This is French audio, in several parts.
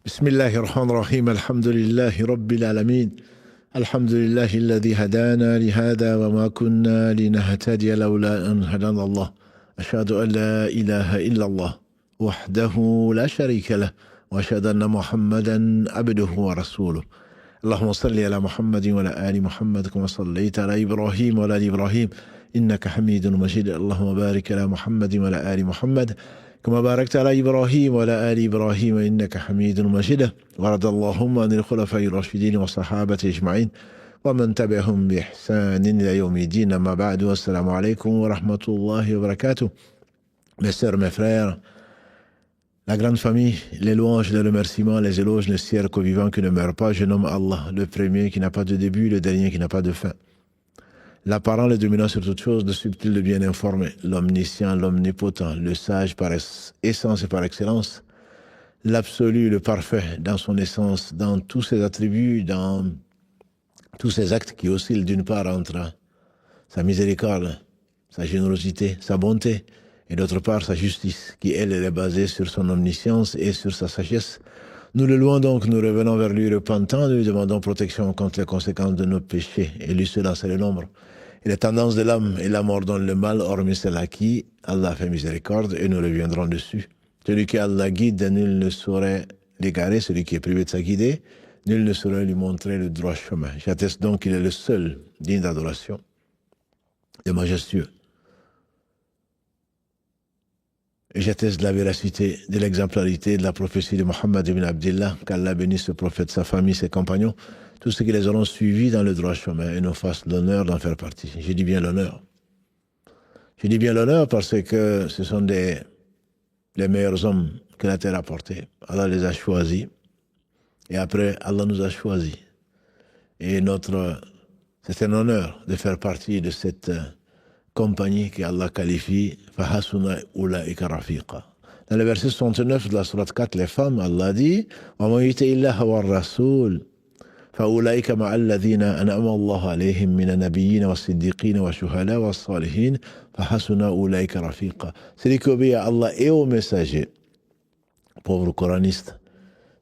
بسم الله الرحمن الرحيم الحمد لله رب العالمين الحمد لله الذي هدانا لهذا وما كنا لنهتدي لولا أن هدانا الله أشهد أن لا إله إلا الله وحده لا شريك له وأشهد أن محمدا عبده ورسوله اللهم صل على محمد وعلى آل محمد كما صليت على إبراهيم وعلى آل إبراهيم إنك حميد مجيد اللهم بارك على محمد وعلى آل محمد كما باركت على إبراهيم وعلى آل إبراهيم إنك حميد مجيد وارض اللهم عن الخلفاء الراشدين والصحابة أجمعين ومن تبعهم بإحسان إلى يوم الدين أما بعد والسلام عليكم ورحمة الله وبركاته. Mes sœurs, mes frères, la grande famille, les louanges, les remerciements, les éloges, le ciel qu'au vivant qui ne meurt pas, je nomme Allah, le premier qui n'a pas de début, le dernier qui n'a pas de fin. L'apparent, le dominant sur toute chose, le subtil, le bien informé, l'omniscient, l'omnipotent, le sage par essence et par excellence, l'absolu, le parfait dans son essence, dans tous ses attributs, dans tous ses actes qui oscillent d'une part entre sa miséricorde, sa générosité, sa bonté, et d'autre part sa justice, qui elle est basée sur son omniscience et sur sa sagesse. Nous le louons donc, nous revenons vers lui repentants, nous lui demandons protection contre les conséquences de nos péchés, et lui seul en sait le nombre. Et les tendances de l'âme et la mort donnent le mal, hormis celle à qui Allah fait miséricorde, et nous reviendrons dessus. Celui qui Allah guide, nul ne saurait l'égarer, celui qui est privé de sa guidée, nul ne saurait lui montrer le droit chemin. J'atteste donc qu'il est le seul digne d'adoration, et majestueux. Et j'atteste de la véracité, de l'exemplarité, de la prophétie de Mohammed ibn Abdillah, qu'Allah bénisse ce prophète, sa famille, ses compagnons, tous ceux qui les auront suivis dans le droit chemin et nous fassent l'honneur d'en faire partie. Je dis bien l'honneur. Je dis bien l'honneur parce que ce sont les meilleurs hommes que la terre a portés. Allah les a choisis et après Allah nous a choisis. Et c'est un honneur de faire partie de cette compagnie qu'Allah qualifie Fahasuna ulaika rafiqa. Dans le verset 69 de la sourate 4, les femmes, Allah dit wa man yuti illaha war rasul فأولئك مع الذين أنعم الله عليهم من النبيين والصديقين والشهداء والصالحين فحسن أولئك رفيقا. Celui qui obéit à Allah et aux messagers, pauvre coraniste,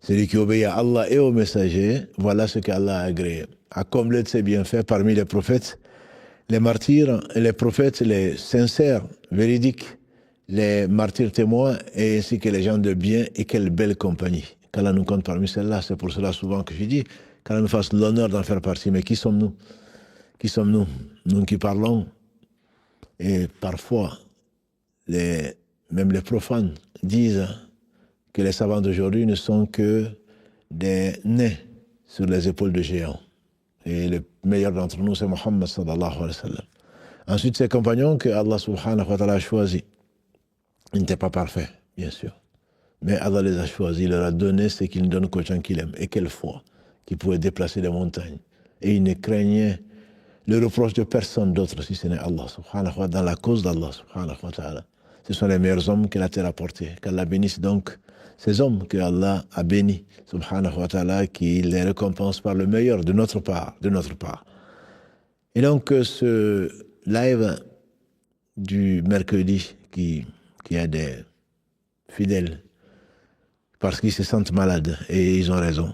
celui qui obéit à Allah et aux messagers, voilà ce qu'Allah a agréé. A comblé de ses bienfaits parmi les prophètes, les martyrs, les prophètes, les sincères, véridiques, les martyrs témoins, et ainsi que les gens de bien, et quelle belle compagnie. Qu'Allah nous compte parmi celles-là, c'est pour cela souvent que je dis, qu'Allah nous fasse l'honneur d'en faire partie. Mais qui sommes-nous? Qui sommes-nous? Nous qui parlons, et parfois, même les profanes disent que les savants d'aujourd'hui ne sont que des nez sur les épaules de géants. Et le meilleur d'entre nous, c'est Mohammed sallallahu alayhi wa sallam. Ensuite, ses compagnons que Allah subhanahu wa ta'ala a choisis. Ils n'étaient pas parfaits, bien sûr. Mais Allah les a choisis, il leur a donné ce qu'il ne donne qu'aux gens qu'il aime. Et quelle foi qu'ils pouvaient déplacer des montagnes. Et ils ne craignaient le reproche de personne d'autre si ce n'est Allah subhanahu wa ta'ala, dans la cause d'Allah subhanahu wa ta'ala. Ce sont les meilleurs hommes que la terre a portés. Qu'Allah bénisse donc ces hommes que Allah a bénis, subhanahu wa ta'ala, qui les récompense par le meilleur de notre part, Et donc, ce live du mercredi qui a des fidèles parce qu'ils se sentent malades et ils ont raison.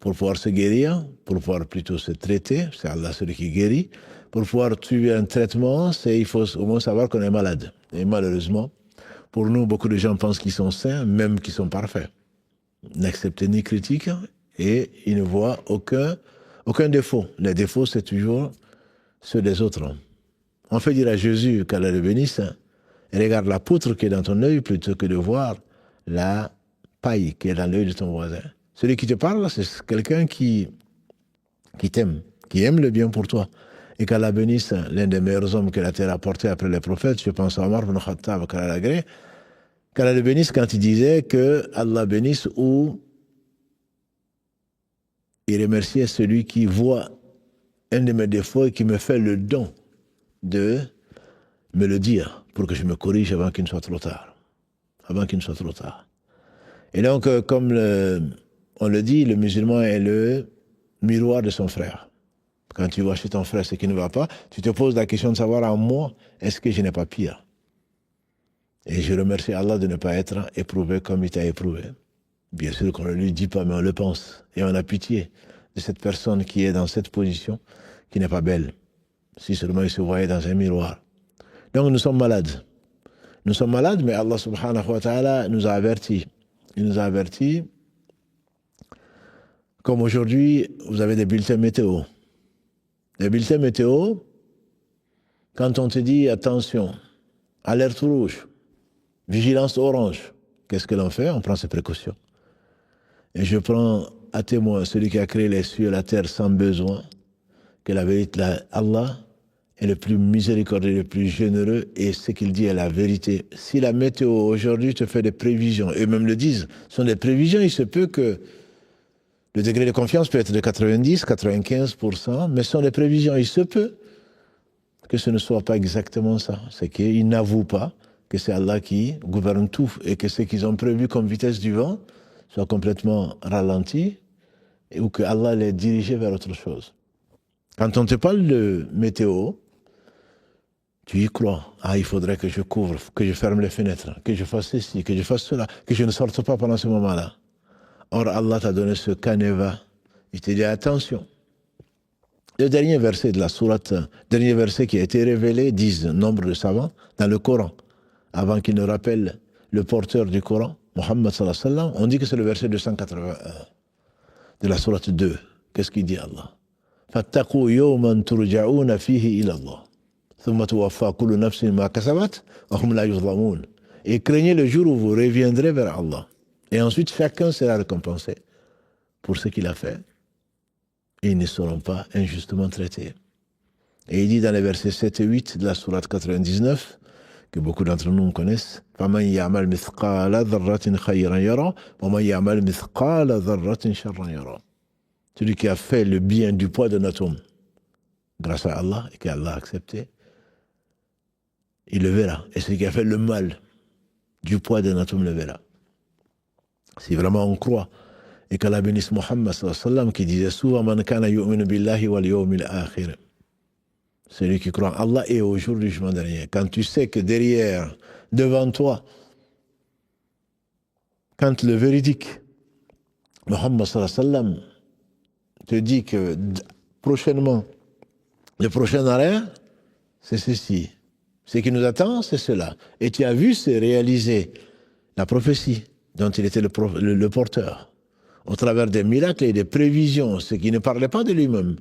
Pour pouvoir se guérir, pour pouvoir plutôt se traiter, c'est Allah celui qui guérit. Pour pouvoir suivre un traitement, il faut au moins savoir qu'on est malade. Et malheureusement, pour nous, beaucoup de gens pensent qu'ils sont sains, même qu'ils sont parfaits. N'acceptent ni critique et ils ne voient aucun défaut. Les défauts, c'est toujours ceux des autres. On fait dire à Jésus, qu'Allah le bénisse, regarde la poutre qui est dans ton œil plutôt que de voir la paille qui est dans l'œil de ton voisin. Celui qui te parle, c'est quelqu'un qui t'aime, qui aime le bien pour toi. Et qu'Allah bénisse l'un des meilleurs hommes que la terre a porté après les prophètes, je pense à Omar ibn Khattab, qu'Allah le bénisse quand il disait que Allah bénisse ou il remerciait celui qui voit un de mes défauts et qui me fait le don de me le dire pour que je me corrige avant qu'il ne soit trop tard. Et donc, comme on le dit, le musulman est le miroir de son frère. Quand tu vois chez ton frère ce qui ne va pas, tu te poses la question de savoir en moi, est-ce que je n'ai pas pire? Et je remercie Allah de ne pas être éprouvé comme il t'a éprouvé. Bien sûr qu'on ne lui dit pas, mais on le pense. Et on a pitié de cette personne qui est dans cette position, qui n'est pas belle. Si seulement il se voyait dans un miroir. Donc nous sommes malades. Nous sommes malades, mais Allah subhanahu wa ta'ala nous a avertis. Il nous a avertis. Comme aujourd'hui, vous avez des bulletins météo. Les bulletins météo, quand on te dit attention, alerte rouge, vigilance orange, qu'est-ce que l'on fait? On prend ses précautions. Et je prends à témoin celui qui a créé les cieux et la terre sans besoin, que la vérité, Allah est le plus miséricordieux, le plus généreux, et ce qu'il dit est la vérité. Si la météo aujourd'hui te fait des prévisions, eux-mêmes le disent, ce sont des prévisions, il se peut que le degré de confiance peut être de 90, 95%, mais ce sont des prévisions, il se peut que ce ne soit pas exactement ça. C'est qu'ils n'avouent pas que c'est Allah qui gouverne tout et que ce qu'ils ont prévu comme vitesse du vent soit complètement ralenti ou que Allah les dirige vers autre chose. Quand on te parle de météo, tu y crois. Ah, il faudrait que je couvre, que je ferme les fenêtres, que je fasse ceci, que je fasse cela, que je ne sorte pas pendant ce moment-là. Or, Allah t'a donné ce canevas. Il te dit attention. Le dernier verset de la sourate, dernier verset qui a été révélé, disent nombre de savants, dans le Coran, avant qu'il ne rappelle le porteur du Coran, Muhammad sallallahu alayhi wa sallam, on dit que c'est le verset 281 de la sourate 2. Qu'est-ce qu'il dit Allah? فَاتَّقُوا يَوْمًا تُرْجَعُونَ فِيهِ إِلَى اللَّهِ ثُمَّ تُوَفَّى كُلُّ نَفْسٍ مَا كَسَبَتْ وَهُمْ لَا يُظْلَمُونَ. Et craignez le jour où vous reviendrez vers Allah. Et ensuite, chacun sera récompensé pour ce qu'il a fait. Et ils ne seront pas injustement traités. Et il dit dans les versets 7 et 8 de la sourate 99, que beaucoup d'entre nous connaissent, فَمَنْ يَعْمَلْ مِثْقَالَ ذَرَّةٍ خَيْرًا يَرَى وَمَنْ يَعْمَلْ مِثْقَالَ ذَرَّةٍ شَرًّا يَرَى. Celui qui a fait le bien du poids d'un atome, grâce à Allah, et qu'Allah a accepté, il le verra. Et celui qui a fait le mal du poids d'un atome le verra. Si vraiment on croit, et qu'Allah bénisse Muhammad sallallahu alayhi wa sallam qui disait souvent Man kana yu'minu billahi wal yawmil akhir. Celui qui croit en Allah et au jour du jugement dernier. Quand tu sais que derrière, devant toi, quand le véridique Muhammad sallallahu alayhi wa sallam te dit que prochainement, le prochain arrêt, c'est ceci. Ce qui nous attend, c'est cela. Et tu as vu se réaliser la prophétie dont il était le porteur, au travers des miracles et des prévisions, ce qui ne parlait pas de lui-même.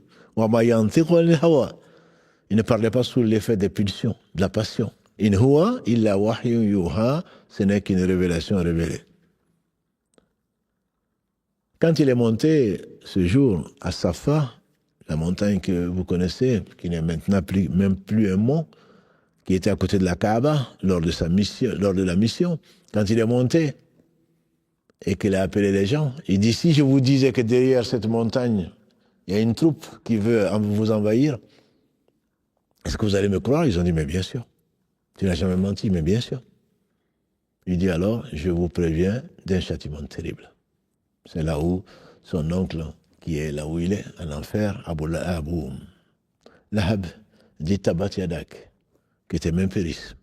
Il ne parlait pas sous l'effet des pulsions, de la passion. In huwa illa wahyun yuha, ce n'est qu'une révélation révélée. Quand il est monté ce jour à Safa, la montagne que vous connaissez, qui n'est maintenant même plus un mont, qui était à côté de la Kaaba lors de la mission, quand il est monté et qu'il a appelé les gens, il dit si je vous disais que derrière cette montagne, il y a une troupe qui veut vous envahir, est-ce que vous allez me croire? Ils ont dit mais bien sûr. Tu n'as jamais menti, mais bien sûr. Il dit alors, je vous préviens d'un châtiment terrible. C'est là où son oncle, qui est là où il est, en enfer, Abu Lahab, dit Tabat Yadak, qui était même péris.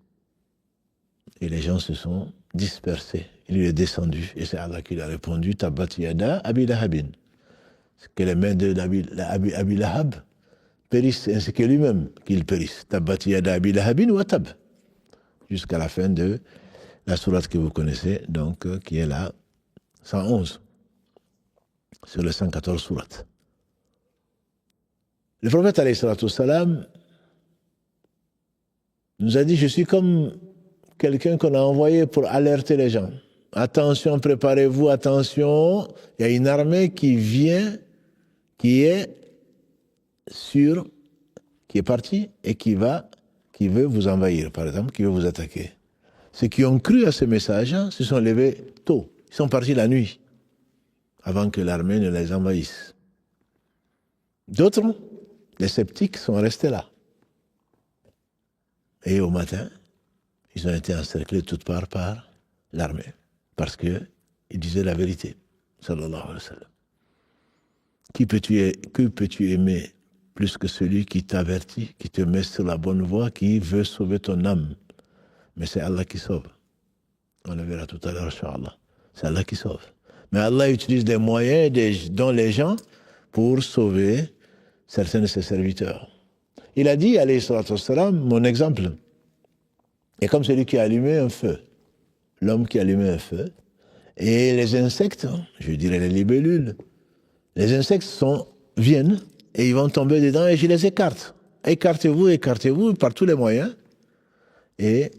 Et les gens se sont dispersés. Il est descendu, et c'est Allah qui lui a répondu Tabat Yada Abi Lahabin. Que les mains d'Abi Lahab périssent, ainsi que lui-même qu'il périsse. Tabat Yada Abi Lahabin wa Tab. Jusqu'à la fin de la sourate que vous connaissez, donc, qui est la 111. Sur les 114 sourates. Le prophète alayhi salatu wassalam nous a dit, je suis comme quelqu'un qu'on a envoyé pour alerter les gens. Attention, préparez-vous, attention, il y a une armée qui vient, qui est partie et qui veut vous envahir, par exemple, qui veut vous attaquer. Ceux qui ont cru à ce message se sont levés tôt. Ils sont partis la nuit, avant que l'armée ne les envahisse. D'autres, les sceptiques, sont restés là. Et au matin, ils ont été encerclés de toutes parts par l'armée, parce qu'ils disaient la vérité, sallallahu alayhi wa sallam. Que peux-tu aimer plus que celui qui t'avertit, qui te met sur la bonne voie, qui veut sauver ton âme? Mais c'est Allah qui sauve. On le verra tout à l'heure, Inch'Allah. C'est Allah qui sauve. Mais Allah utilise des moyens dont les gens pour sauver certains de ses serviteurs. Il a dit, alayhi salatu wassalam, mon exemple est comme celui qui a allumé un feu. L'homme qui a allumé un feu. Et les insectes, je dirais les libellules, les insectes viennent et ils vont tomber dedans et je les écarte. Écartez-vous par tous les moyens. Et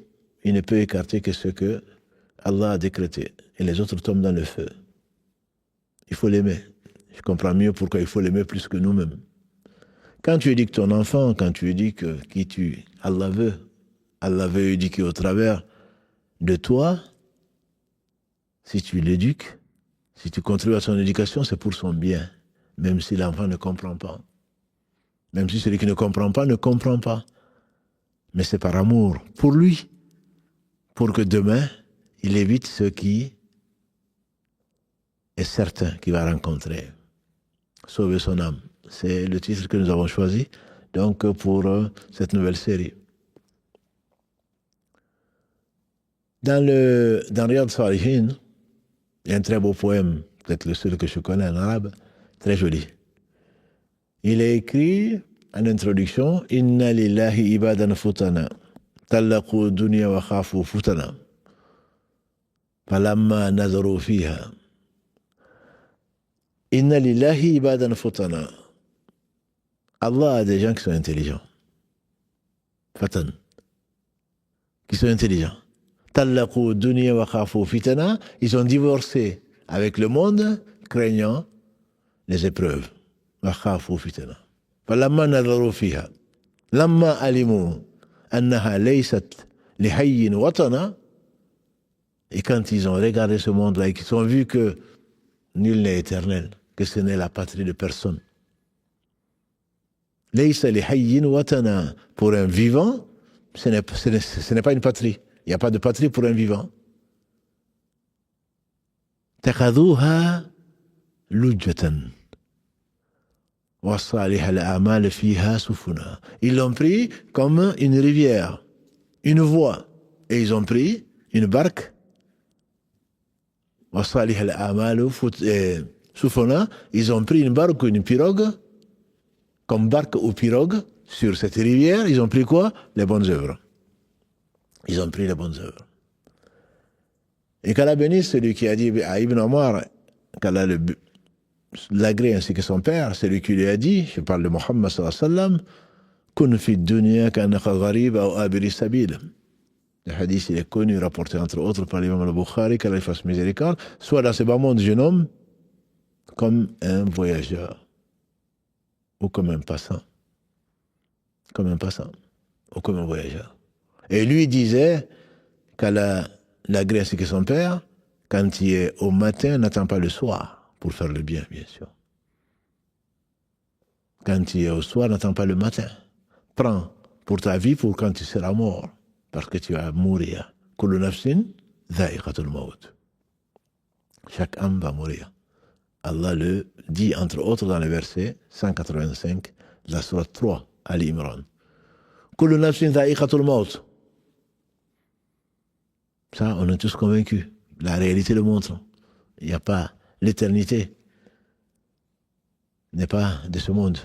il ne peut écarter que ce que Allah a décrété. Et les autres tombent dans le feu. Il faut l'aimer. Je comprends mieux pourquoi il faut l'aimer plus que nous-mêmes. Quand tu éduques ton enfant, quand tu éduques qui tu... Allah veut éduquer au travers de toi. Si tu l'éduques, si tu contribues à son éducation, c'est pour son bien. Même si l'enfant ne comprend pas. Même si celui qui ne comprend pas, ne comprend pas. Mais c'est par amour pour lui. Pour que demain, il évite ce qui est certain qu'il va rencontrer. Sauver son âme. C'est le titre que nous avons choisi donc pour cette nouvelle série. Dans Riyad Salihin, il y a un très beau poème, peut-être le seul que je connais en arabe, très joli. Il est écrit en introduction « Inna lillahi ibadan futana, tallaqu dunya wa khafu futana, falamma nazaru fiha. Inna lillahi ibadan futana. » Allah a des gens qui sont intelligents. Fatan. Qui sont intelligents. Tallaqu dunya wa khafu fitana. Ils ont divorcé avec le monde, craignant les épreuves. Wa khafu fitana. Falamma nadharu fiha. Lamma alimu annaha laysat li hayyin watana. Et quand ils ont regardé ce monde-là et qu'ils ont vu que nul n'est éternel, que ce n'est la patrie de personne. Laysa li hayyin watana. Pour un vivant, ce n'est pas une patrie. Il n'y a pas de patrie pour un vivant. Takhadhuha lujjatan. Wa salihha al-a'mal fiha sufuna. Ils l'ont pris comme une rivière, une voie. Et ils ont pris une barque. Wa salihha al-a'mal sufuna. Ils ont pris une barque ou une pirogue. Comme barque ou pirogue, sur cette rivière, ils ont pris quoi? Les bonnes œuvres. Ils ont pris les bonnes œuvres. Et qu'Allah bénisse celui qui a dit à Ibn Omar, qu'Allah l'agrée ainsi que son père, celui qui lui a dit, je parle de Muhammad sallallahu alayhi wa sallam, kun fi dunya ka'annaka gharib ou abiri sabil. Le hadith, il est connu, rapporté entre autres par l'imam al-Bukhari, qu'Allah fasse miséricorde, soit dans ce bas monde, jeune homme, comme un voyageur. Ou comme un passant. Comme un passant. Ou comme un voyageur. Et lui disait qu'Allah l'agrée ainsi que son père, quand il est au matin, n'attend pas le soir pour faire le bien, bien sûr. Quand il est au soir, n'attend pas le matin. Prends pour ta vie pour quand tu seras mort, parce que tu vas mourir. Kullu nafsin dha'iqatul maut. Chaque âme va mourir. Allah le dit, entre autres, dans le verset 185 de la sourate 3, Ali Imran. Kullu nafsin dha'iqatul maut. Ça, on est tous convaincus. La réalité le montre. Il n'y a pas l'éternité. N'est pas de ce monde.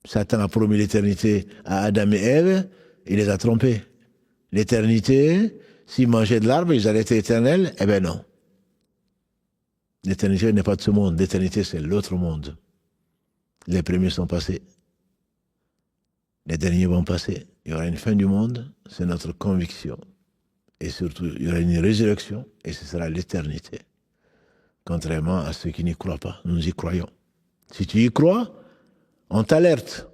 Satan a promis l'éternité à Adam et Ève, il les a trompés. L'éternité, s'ils mangeaient de l'arbre, ils allaient être éternels. Eh bien non. L'éternité n'est pas de ce monde. L'éternité, c'est l'autre monde. Les premiers sont passés. Les derniers vont passer. Il y aura une fin du monde, c'est notre conviction. Et surtout, il y aura une résurrection, et ce sera l'éternité. Contrairement à ceux qui n'y croient pas. Nous y croyons. Si tu y crois, on t'alerte.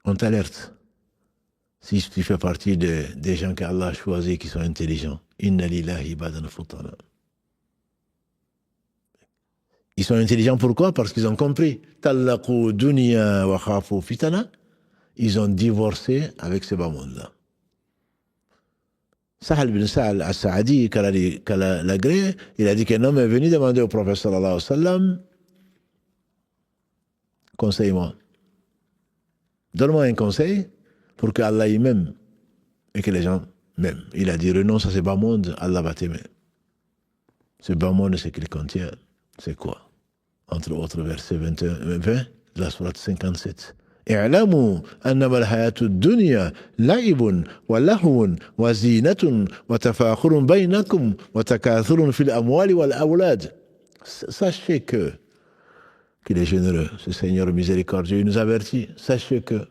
On t'alerte. Si tu fais partie des gens qu'Allah a choisis qui sont intelligents. Inna lillahi ibadan futana. Ils sont intelligents pourquoi? Parce qu'ils ont compris. Tallaqu dunya wa khafu fitana. Ils ont divorcé avec ce bas monde-là. Sahal bin Sa'al al-Sa'adi, qu'Allah l'agrée, il a dit qu'un homme est venu demander au prophète sallallahu alayhi wa sallam, conseille-moi. Donne-moi un conseil pour que Allah y m'aime et que les gens m'aiment. Il a dit renonce à ce bas monde, Allah va t'aimer. Ce bas monde, ce qu'il contient, c'est quoi? Entre autres, versets 21 et 20 de la sourate 57. اعلموا أنما الحياة الدنيا لعب ولهو وزينة وتفاخر بينكم وتكاثر في الأموال والأولاد. Sachez que qu'il est généreux, ce Seigneur miséricordieux, il nous avertit. Sachez que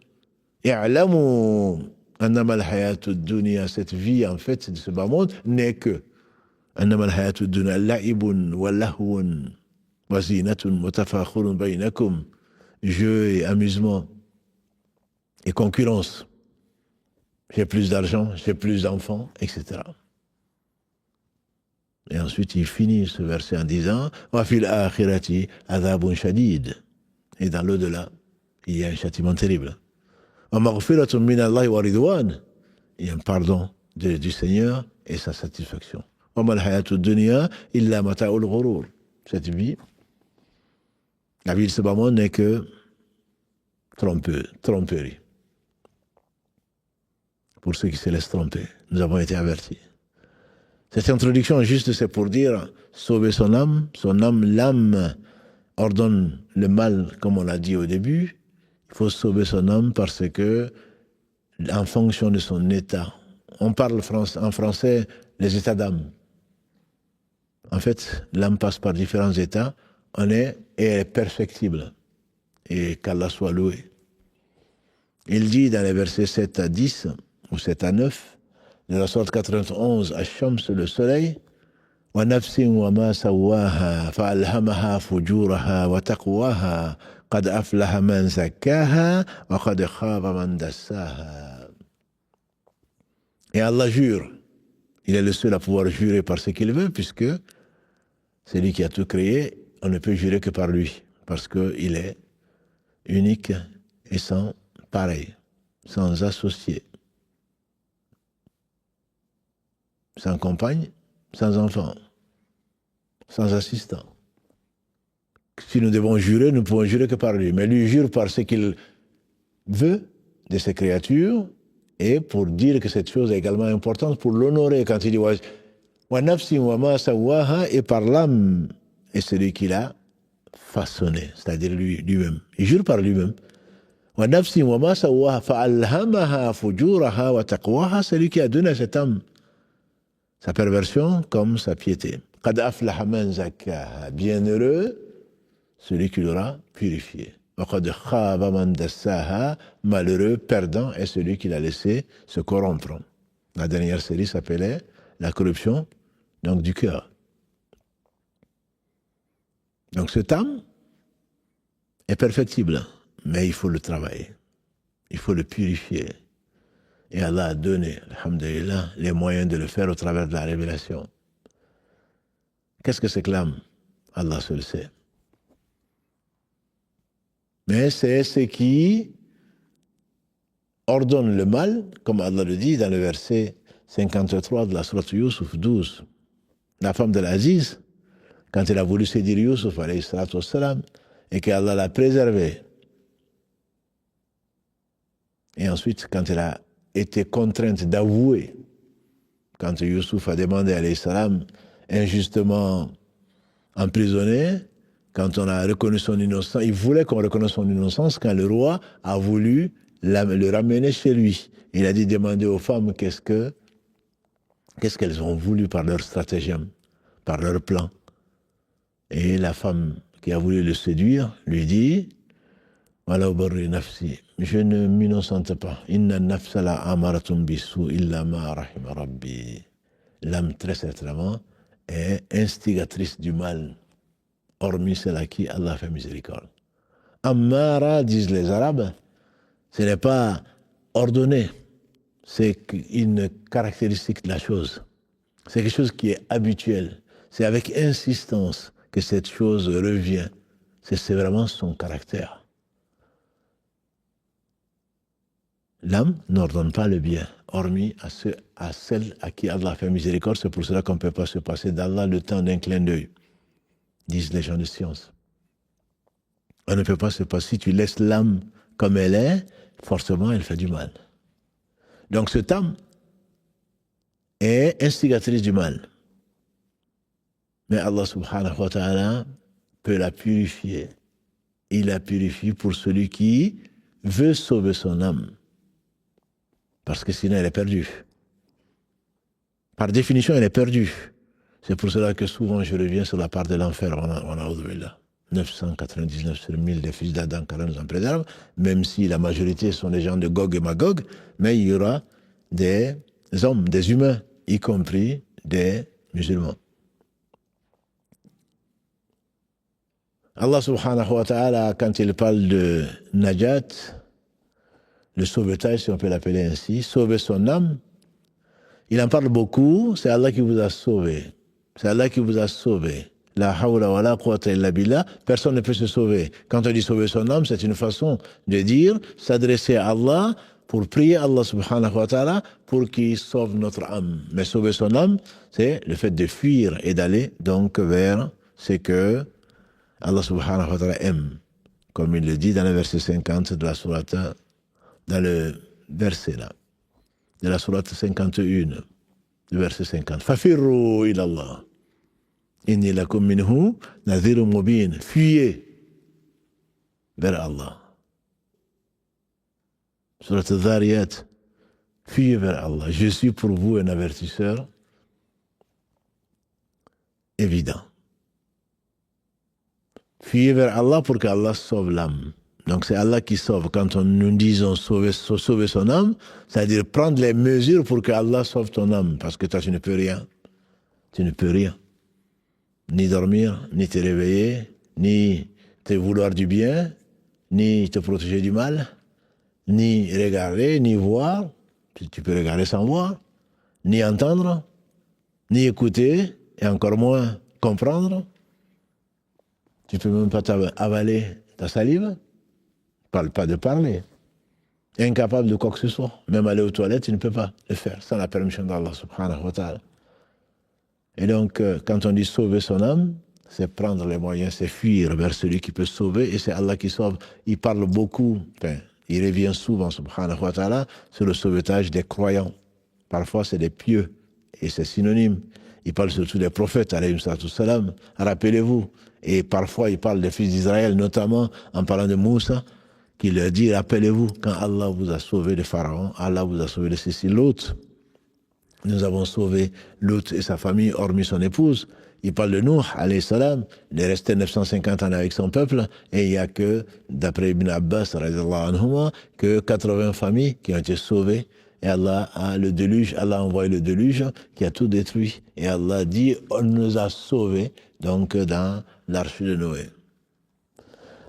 اعلموا أنما الحياة الدنيا, cette vie en fait de ce bas monde n'est que أنما الحياة الدنيا لعب ولهو وزينة وتفاخر بينكم, jeu et amusement et concurrence. J'ai plus d'argent, j'ai plus d'enfants, etc. Et ensuite, il finit ce verset en disant wa fil akhirati adhabun shadid. Et dans l'au-delà, il y a un châtiment terrible. Wa maghfiratun min Allah wa ridwan. Il y a un pardon du Seigneur et sa satisfaction. Wa mal hayatud dunya illa mata'ul ghurur. Cette vie, la vie de ce bas monde n'est que tromperie. Pour ceux qui se laissent tromper, nous avons été avertis. Cette introduction, juste, c'est pour dire sauver son âme, l'âme ordonne le mal, comme on l'a dit au début. Il faut sauver son âme parce que, en fonction de son état, on parle en français les états d'âme. En fait, l'âme passe par différents états, elle est perfectible. Et qu'Allah soit loué. Il dit dans les versets 7 à 10, ou 7 à 9, de la sourate 91, Ash-Shams, le soleil, wa nafsin wa ma sawaha fa'alhamaha fujuraha wa taqwaha qad aflaha man zakkaha wa qad khaba man dassaha. Et Allah jure, il est le seul à pouvoir jurer par ce qu'il veut, puisque c'est lui qui a tout créé, on ne peut jurer que par lui, parce qu'il est unique et sans pareil, sans associé, sans compagne, sans enfant, sans assistant. Si nous devons jurer, nous ne pouvons jurer que par lui. Mais lui jure par ce qu'il veut de ses créatures et pour dire que cette chose est également importante, pour l'honorer quand il dit wa nafsin wa ma sawaha, et par l'âme et celui qui l'a façonné, c'est-à-dire lui-même. Il jure par lui-même. Wa nafsin wa ma sawaha fa'alhamaha fujuraha wa taqwaha, celui qui a donné à cette âme sa perversion comme sa piété. Qad aflaha man zakkaha, bienheureux celui qui l'aura purifié. Wa qad khaba man dassaha, malheureux, perdant est celui qui l'a laissé se corrompre. La dernière série s'appelait la corruption donc du cœur. Donc cette âme est perfectible, mais il faut le travailler, il faut le purifier. Et Allah a donné, alhamdulillah, les moyens de le faire au travers de la révélation. Qu'est-ce que c'est que l'âme? Allah seul sait. Mais c'est ce qui ordonne le mal, comme Allah le dit dans le verset 53 de la sourate Yusuf 12. La femme de l'Aziz, quand elle a voulu séduire Yusuf, alayhi salatu wassalam, et qu'Allah l'a préservé. Et ensuite, quand elle a été contrainte d'avouer, quand Yusuf a demandé, alayhi salam, injustement emprisonné, quand on a reconnu son innocence, il voulait qu'on reconnaisse son innocence, quand le roi a voulu le ramener chez lui. Il a dit demander aux femmes qu'est-ce qu'elles ont voulu par leur stratagème, par leur plan. Et la femme qui a voulu le séduire lui dit je ne m'innocente pas. Inna nafsa la amaratun bisu illa ma rahima rabbi. L'âme, très certainement, est instigatrice du mal, hormis celle à qui Allah fait miséricorde. Amara, disent les Arabes, ce n'est pas ordonné, c'est une caractéristique de la chose. C'est quelque chose qui est habituel. C'est avec insistance que cette chose revient. C'est vraiment son caractère. L'âme n'ordonne pas le bien, hormis à celle à qui Allah fait miséricorde. C'est pour cela qu'on ne peut pas se passer d'Allah le temps d'un clin d'œil, disent les gens de science. On ne peut pas se passer. Si tu laisses l'âme comme elle est, forcément elle fait du mal. Donc cette âme est instigatrice du mal. Mais Allah subhanahu wa ta'ala peut la purifier. Il la purifie pour celui qui veut sauver son âme. Parce que sinon elle est perdue. Par définition, elle est perdue. C'est pour cela que souvent je reviens sur la part de l'enfer. On a 999 sur 1000 des fils d'Adam, qu'Allah nous en préserve, même si la majorité sont des gens de Gog et Magog, mais il y aura des hommes, des humains, y compris des musulmans. Allah subhanahu wa ta'ala, quand il parle de Najat, le sauvetage, si on peut l'appeler ainsi, sauver son âme, il en parle beaucoup, c'est Allah qui vous a sauvé. C'est Allah qui vous a sauvé. La hawla wa la quwwata illa billah, personne ne peut se sauver. Quand on dit sauver son âme, c'est une façon de dire, s'adresser à Allah pour prier Allah subhanahu wa ta'ala pour qu'il sauve notre âme. Mais sauver son âme, c'est le fait de fuir et d'aller donc vers ce que Allah subhanahu wa ta'ala aime. Comme il le dit dans le verset 50 de la sourate, dans le verset là, de la sourate 51, le verset 50. Fafirru ila Allah. Inni lakum minhu nadhirun mubin. Fuyez vers Allah. Surat al-Dhariyat. Fuyez vers Allah. Je suis pour vous un avertisseur évident. Fuyez vers Allah pour qu'Allah sauve l'âme. Donc c'est Allah qui sauve. Quand nous disons sauver son âme, c'est-à-dire prendre les mesures pour que Allah sauve ton âme. Parce que toi, tu ne peux rien. Tu ne peux rien. Ni dormir, ni te réveiller, ni te vouloir du bien, ni te protéger du mal, ni regarder, ni voir. Tu peux regarder sans voir, ni entendre, ni écouter, et encore moins comprendre. Tu ne peux même pas avaler ta salive. Parle pas de parler. Incapable de quoi que ce soit. Même aller aux toilettes, tu ne peux pas le faire sans la permission d'Allah subhanahu wa ta'ala. Et donc, quand on dit sauver son âme, c'est prendre les moyens, c'est fuir vers celui qui peut sauver, et c'est Allah qui sauve. Il parle beaucoup, il revient souvent, subhanahu wa ta'ala, sur le sauvetage des croyants. Parfois, c'est des pieux, et c'est synonyme. Il parle surtout des prophètes, alayhi salam. Rappelez-vous. Et parfois, il parle des fils d'Israël, notamment en parlant de Moussa, qui leur dit, rappelez-vous, quand Allah vous a sauvé de Pharaon, Allah vous a sauvé de ceci, l'autre. Nous avons sauvé Lot et sa famille, hormis son épouse. Il parle de Nuh, alayhi salam. Il est resté 950 ans avec son peuple. Et il n'y a que, d'après Ibn Abbas, radiallahu anhuma, que 80 familles qui ont été sauvées. Et Allah a envoyé le déluge qui a tout détruit. Et Allah dit, on nous a sauvés, donc, dans l'arche de Noé.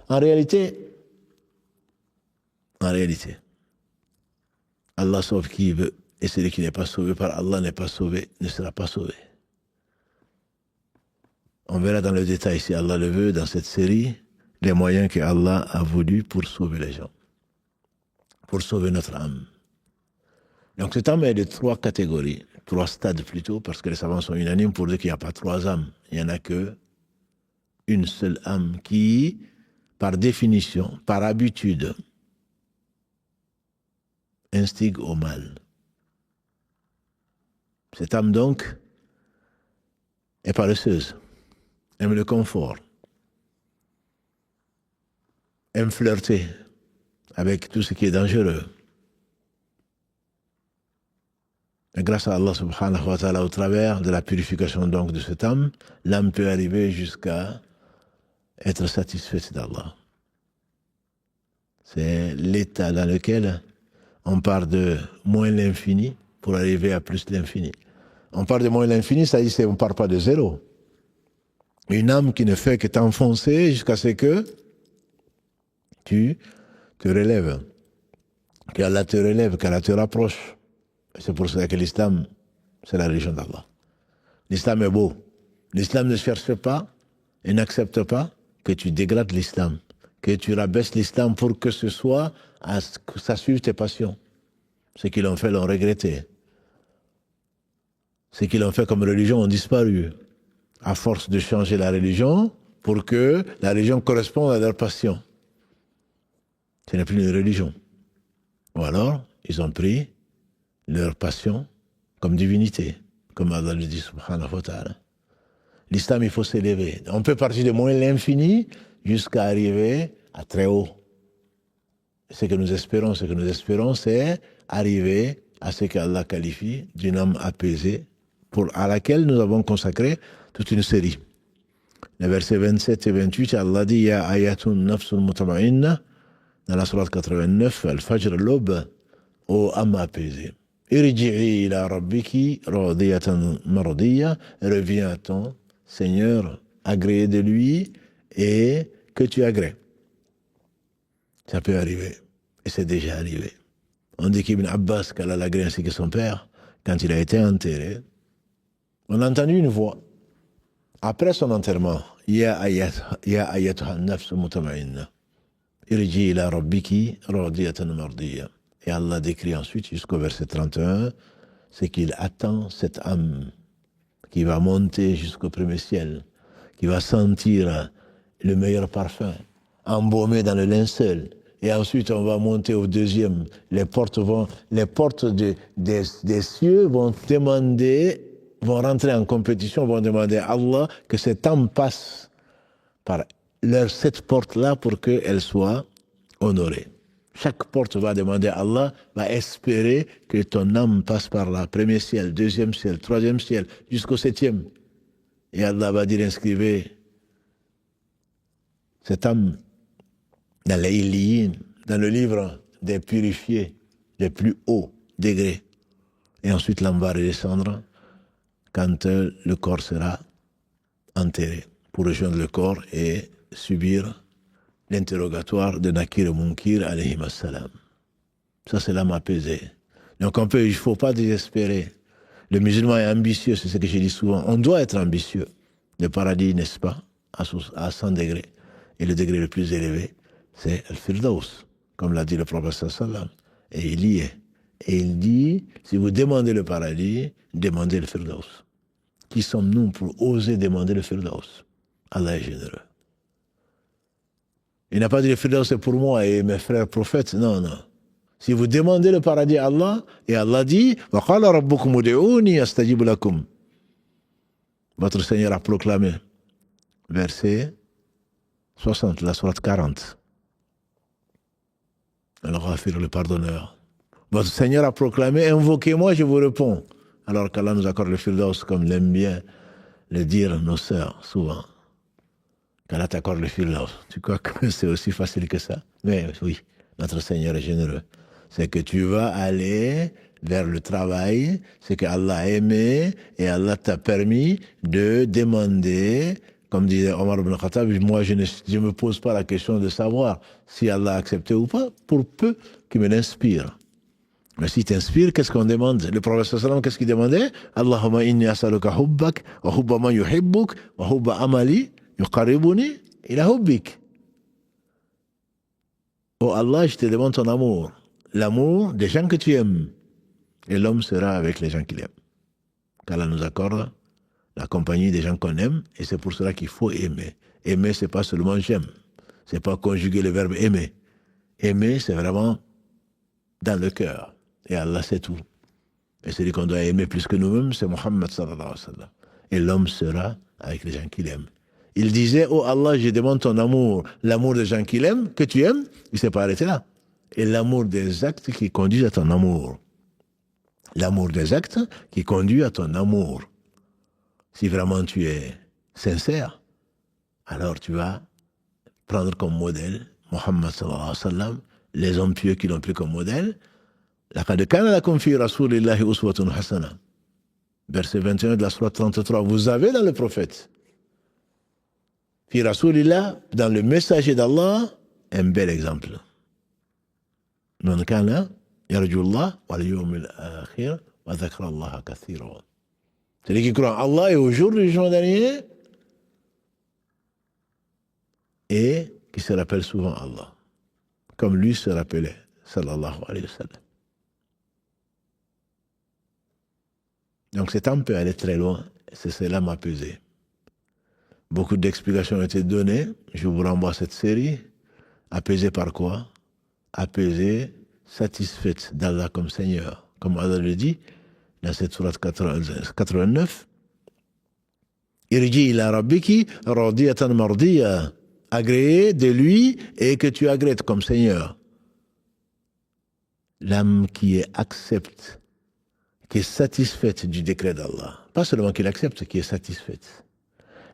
En réalité, Allah sauve qui il veut. Et celui qui n'est pas sauvé par Allah n'est pas sauvé, ne sera pas sauvé. On verra dans le détail, si Allah le veut, dans cette série, les moyens que Allah a voulu pour sauver les gens, pour sauver notre âme. Donc cette âme est de 3 catégories, 3 stades plutôt, parce que les savants sont unanimes pour dire qu'il n'y a pas 3 âmes. Il n'y en a que une seule âme qui, par définition, par habitude, instigue au mal. Cette âme donc est paresseuse, aime le confort, aime flirter avec tout ce qui est dangereux. Et grâce à Allah subhanahu wa ta'ala, au travers de la purification donc de cette âme, l'âme peut arriver jusqu'à être satisfaite d'Allah. C'est l'état dans lequel on part de moins l'infini pour arriver à plus l'infini. On part de moins l'infini, ça dit, on ne part pas de zéro. Une âme qui ne fait que t'enfoncer jusqu'à ce que tu te relèves. Qu'Allah te relève, qu'Allah te rapproche. C'est pour ça que l'islam, c'est la religion d'Allah. L'islam est beau. L'islam ne cherche pas et n'accepte pas que tu dégrades l'islam, que tu rabaisses l'islam pour que ce soit, que ça suive tes passions. Ceux qui l'ont fait l'ont regretté. Ceux qui l'ont fait comme religion ont disparu. À force de changer la religion pour que la religion corresponde à leur passion. Ce n'est plus une religion. Ou alors, ils ont pris leur passion comme divinité, comme Allah le dit subhanahu wa ta'ala. L'islam, il faut s'élever. On peut partir de moins l'infini jusqu'à arriver à très haut. Ce que nous espérons, c'est arriver à ce qu'Allah qualifie d'une âme apaisée, à laquelle nous avons consacré toute une série. Les versets 27 et 28, Allah dit Ya ayatun nafsun mutama'inna, dans la sourate 89, Al-Fajr, l'aube, ô âme apaisée. Irji'i ila rabbiki radiyatan mardiya, reviens à ton Seigneur, agréé de lui et que tu agrées. Ça peut arriver, et c'est déjà arrivé. On dit qu'Ibn Abbas, qu'Allah l'agrée ainsi que son père, quand il a été enterré, on a entendu une voix. Après son enterrement, Ya ayatuha nafsu mutama'inna, irji ila rabbiki radiyatan mardiya. Et Allah décrit ensuite, jusqu'au verset 31, c'est qu'il attend cette âme qui va monter jusqu'au premier ciel, qui va sentir le meilleur parfum, embaumé dans le linceul. Et ensuite, on va monter au deuxième. Les portes des cieux vont rentrer en compétition, vont demander à Allah que cette âme passe par cette porte-là pour qu'elle soit honorée. Chaque porte va demander à Allah, va espérer que ton âme passe par là. Premier ciel, deuxième ciel, troisième ciel, jusqu'au septième. Et Allah va dire, inscrivez cette âme dans les Illiyin, dans le livre des purifiés, les plus hauts degrés. Et ensuite, l'âme va redescendre quand le corps sera enterré, pour rejoindre le corps et subir l'interrogatoire de Nakir et Munkir, alayhim assalam. Ça, c'est l'âme apaisée. Donc, il ne faut pas désespérer. Le musulman est ambitieux, c'est ce que je dis souvent. On doit être ambitieux. Le paradis, n'est-ce pas, à 100 degrés. Et le degré le plus élevé, c'est Al-Firdaus, comme l'a dit le prophète sallam. Et il y est. Et il dit, si vous demandez le paradis, demandez le Firdaus. Qui sommes-nous pour oser demander le Firdaus? Allah est généreux. Il n'a pas dit le Firdaus c'est pour moi et mes frères prophètes. Non, non. Si vous demandez le paradis à Allah, et Allah dit, وَقَالَ رَبُّكُمُ ud'uuni astajib lakum. Votre Seigneur a proclamé, verset 60, la sourate 40. Al-Ghafir, le pardonneur. Votre Seigneur a proclamé, invoquez-moi, je vous réponds. Alors qu'Allah nous accorde le Firdaus, comme l'aiment bien le dire nos sœurs, souvent. Qu'Allah t'accorde le Firdaus. Tu crois que c'est aussi facile que ça? Mais oui, notre Seigneur est généreux. C'est que tu vas aller vers le travail, c'est qu'Allah a aimé et Allah t'a permis de demander, comme disait Omar ibn Khattab, moi je ne me pose pas la question de savoir si Allah a accepté ou pas, pour peu qu'il me l'inspire. Mais si t'inspire, qu'est-ce qu'on demande? Le prophète sallam, qu'est-ce qu'il demandait? Allahumma inni as'aluka hubbak, wa hubba man yuhibbuk, wa hubba amali yuqarribuni ila hubbik. Oh Allah, je te demande ton amour. L'amour des gens que tu aimes. Et l'homme sera avec les gens qu'il aime. Qu'Allah nous accorde la compagnie des gens qu'on aime, et c'est pour cela qu'il faut aimer. Aimer, c'est pas seulement j'aime. C'est pas conjuguer le verbe aimer. Aimer, c'est vraiment dans le cœur. Et Allah, c'est tout. Et celui qu'on doit aimer plus que nous-mêmes, c'est Muhammad sallallahu alayhi wa sallam. Et l'homme sera avec les gens qu'il aime. Il disait, oh Allah, je demande ton amour, l'amour des gens qu'il aime, que tu aimes. Il ne s'est pas arrêté là. Et l'amour des actes qui conduisent à ton amour. L'amour des actes qui conduit à ton amour. Si vraiment tu es sincère, alors tu vas prendre comme modèle Muhammad sallallahu alayhi wa sallam, les hommes pieux qui l'ont pris comme modèle. لَقَدْ كَانَ لَكُمْ فِي رَسُولِ اللَّهِ أُسْوَةٌ حَسَنَةٌ. Verset 21 de la sourate 33. Vous avez dans le prophète, fi rasulillah, dans le messager d'Allah, un bel exemple. Man kana yarju Allah wal yawmil akhir wa dhakara Allah kathira. Celui qui croit en Allah et au jour du jour dernier et qui se rappelle souvent Allah, comme lui se rappelait, sallallahu alayhi wa sallam. Donc cet homme peut aller très loin, c'est cela m'a pesé. Beaucoup d'explications ont été données, je vous renvoie à cette série. Apaisé par quoi? Apaisé, satisfaite d'Allah comme Seigneur. Comme Allah le dit dans cette sourate 89, Irji ila rabbiki radiyatan mardiya. Agréé de lui et que tu agrées comme Seigneur. L'âme qui accepte, qui est satisfaite du décret d'Allah. Pas seulement qui l'accepte, qui est satisfaite.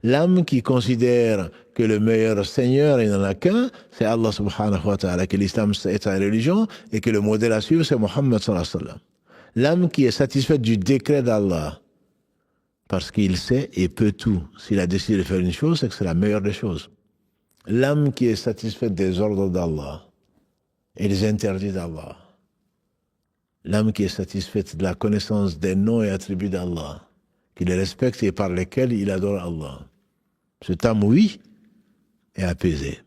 L'âme qui considère que le meilleur Seigneur, il n'en a qu'un, c'est Allah subhanahu wa ta'ala, que l'islam est sa religion et que le modèle à suivre, c'est Muhammad sallallahu alayhi wa sallam. L'âme qui est satisfaite du décret d'Allah, parce qu'il sait et peut tout. S'il a décidé de faire une chose, c'est que c'est la meilleure des choses. L'âme qui est satisfaite des ordres d'Allah et des interdits d'Allah. L'âme qui est satisfaite de la connaissance des noms et attributs d'Allah, qui les respecte et par lesquels il adore Allah. Cette âme, oui, est apaisée.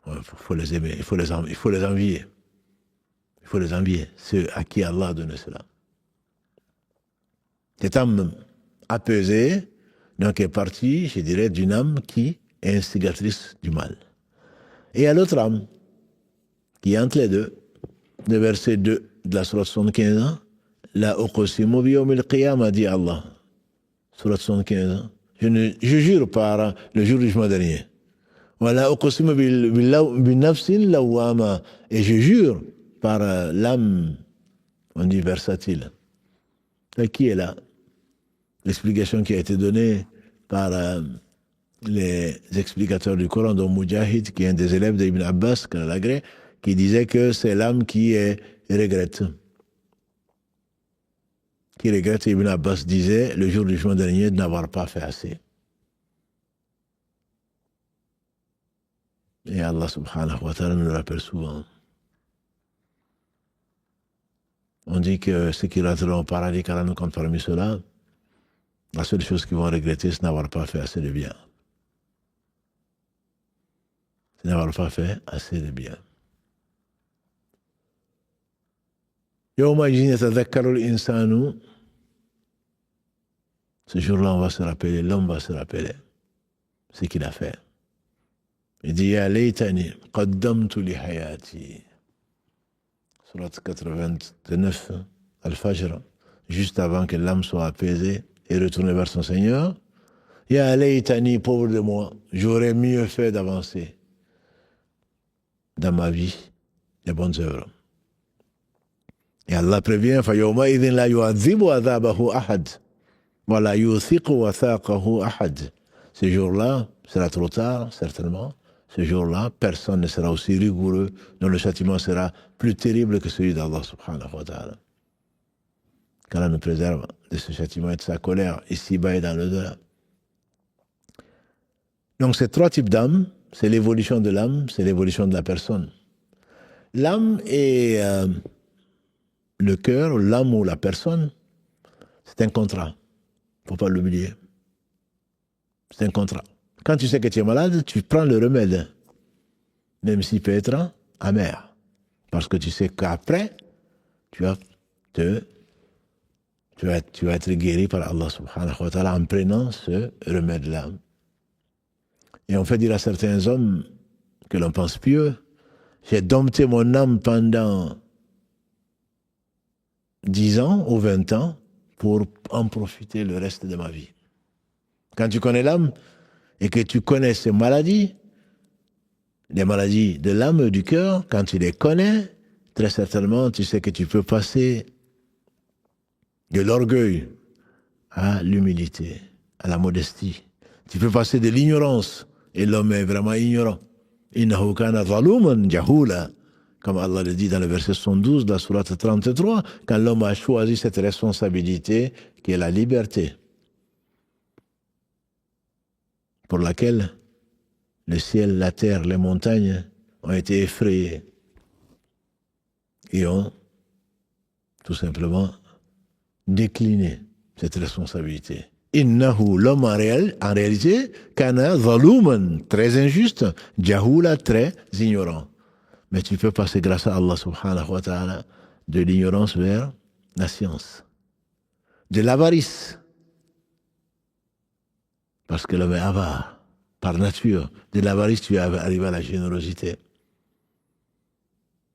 Il faut les aimer, il faut les envier. Il faut les envier, ceux à qui Allah a donné cela. Cette âme apaisée, donc est partie, je dirais, d'une âme qui est instigatrice du mal. Et il y a l'autre âme qui est entre les deux, le verset 2 de la sourate 75, La uqsimu biyawmil qiyamah, dit Allah. Sourate 75. Je jure par le jour du jugement dernier. Wa la uqsimu bin nafsin lawwama. Et je jure par l'âme, on dit versatile. Et qui est là? L'explication qui a été donnée par les explicateurs du Coran, dont Mujahid, qui est un des élèves d'Ibn Abbas, qui disait que c'est l'âme qui regrette. Qui regrette, Ibn Abbas disait, le jour du jugement dernier, de n'avoir pas fait assez. Et Allah subhanahu wa ta'ala nous le rappelle souvent. On dit que ceux qui rentreront au paradis, car nous compte parmi ceux-là, la seule chose qu'ils vont regretter, c'est n'avoir pas fait assez de bien. C'est n'avoir pas fait assez de bien. Ce jour-là, on va se rappeler, l'homme va se rappeler ce qu'il a fait. Il dit, Ya laytani qaddamtu li hayati. Surat 89, Al-Fajr, juste avant que l'âme soit apaisée et retournée vers son Seigneur. Ya laytani, pauvre de moi, j'aurais mieux fait d'avancer dans ma vie les bonnes œuvres. Et Allah prévient, فَيَوْمَئِذٍ لَا يُعَذِّبُ عَذَابَهُ أَحَدٌ وَلَا يُوثِقُ وَثَاقَهُ أَحَدٌ. Ce jour-là, sera trop tard, certainement. Ce jour-là, personne ne sera aussi rigoureux, dont le châtiment sera plus terrible que celui d'Allah subhanahu wa ta'ala. Qu'Allah nous préserve de ce châtiment et de sa colère, ici-bas et dans l'au-delà. Donc ces trois types d'âmes, c'est l'évolution de l'âme, c'est l'évolution de la personne. L'âme et le cœur, l'âme ou la personne, c'est un contrat. Il ne faut pas l'oublier. C'est un contrat. Quand tu sais que tu es malade, tu prends le remède, même s'il peut être amer. Parce que tu sais qu'après, tu vas être guéri par Allah subhanahu wa ta'ala en prenant ce remède-là. Et on fait dire à certains hommes que l'on pense pieux, j'ai dompté mon âme pendant 10 ans ou 20 ans pour en profiter le reste de ma vie. Quand tu connais l'âme et que tu connais ses maladies, les maladies de l'âme, du cœur, quand tu les connais, très certainement, tu sais que tu peux passer de l'orgueil à l'humilité, à la modestie. Tu peux passer de l'ignorance, et l'homme est vraiment ignorant. Innahu kana zaluman jahula, comme Allah le dit dans le verset 112 de la sourate 33, quand l'homme a choisi cette responsabilité qui est la liberté, pour laquelle le ciel, la terre, les montagnes ont été effrayés et ont tout simplement décliné cette responsabilité. Innahu, l'homme en réalité, kana zaluman, très injuste, jahula, très ignorant. Mais tu peux passer grâce à Allah subhanahu wa ta'ala de l'ignorance vers la science, de l'avarice, parce que l'homme est avare, par nature. De l'avarice, tu arrives à la générosité.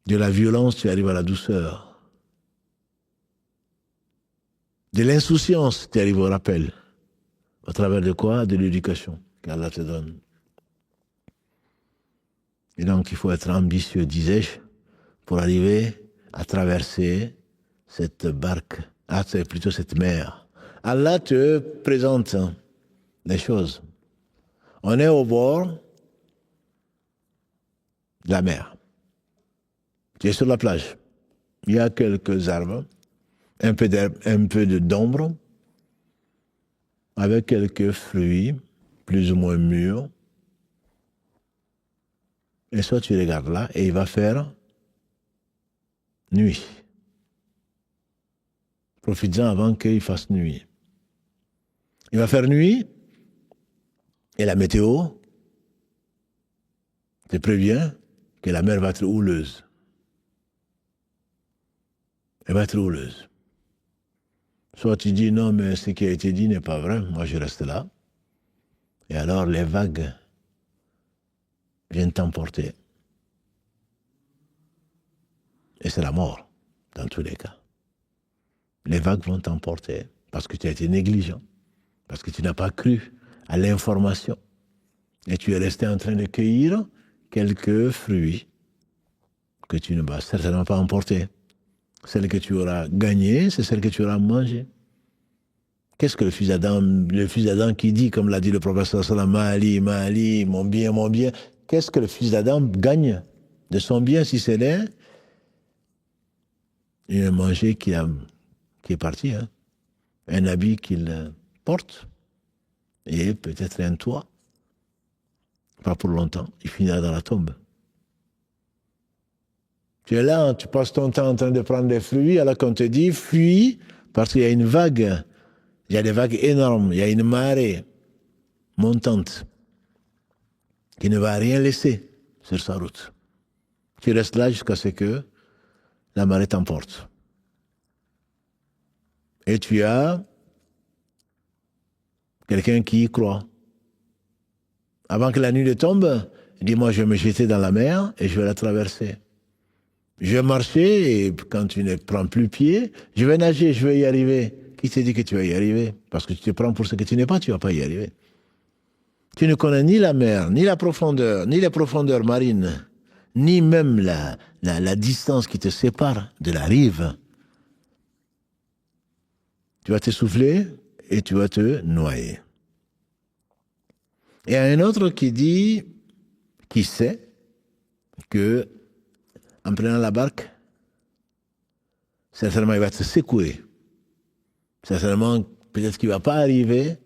De la violence, tu arrives à la douceur. De l'insouciance, tu arrives au rappel, Au travers de quoi? De l'éducation qu'Allah te donne. Et donc, il faut être ambitieux, disais-je, pour arriver à traverser cette barque, plutôt cette mer. Allah te présente les choses. On est au bord de la mer. Tu es sur la plage. Il y a quelques arbres, un peu d'ombre, avec quelques fruits, plus ou moins mûrs. Et soit tu regardes là, et il va faire nuit. Profites-en avant qu'il fasse nuit. Il va faire nuit, et la météo te prévient que la mer va être houleuse. Elle va être houleuse. Soit tu dis non, mais ce qui a été dit n'est pas vrai, moi je reste là. Et alors les vagues viennent t'emporter. Et c'est la mort, dans tous les cas. Les vagues vont t'emporter parce que tu as été négligent, parce que tu n'as pas cru à l'information. Et tu es resté en train de cueillir quelques fruits que tu ne vas certainement pas emporter. Celle que tu auras gagnée, c'est celle que tu auras mangée. Qu'est-ce que le fils d'Adam qui dit, comme l'a dit le professeur Salam, Mali, Mali, mon bien, qu'est-ce que le fils d'Adam gagne de son bien si c'est là une manger qui est parti, hein? Un habit qu'il porte et peut-être un toit. Pas pour longtemps, il finira dans la tombe. Tu es là, tu passes ton temps en train de prendre des fruits, alors qu'on te dit fuis parce qu'il y a une vague, il y a des vagues énormes, il y a une marée montante qui ne va rien laisser sur sa route. Tu restes là jusqu'à ce que la marée t'emporte. Et tu as quelqu'un qui y croit. Avant que la nuit ne tombe, il dit, moi je vais me jeter dans la mer et je vais la traverser. Je vais marcher et quand tu ne prends plus pied, je vais nager, je vais y arriver. Qui te dit que tu vas y arriver? Parce que tu te prends pour ce que tu n'es pas, tu ne vas pas y arriver. Tu ne connais ni la mer, ni la profondeur, ni les profondeurs marines, ni même la distance qui te sépare de la rive. Tu vas t'essouffler et tu vas te noyer. Et il y a un autre qui sait que en prenant la barque, certainement il va se secouer. Certainement, peut-être qu'il ne va pas arriver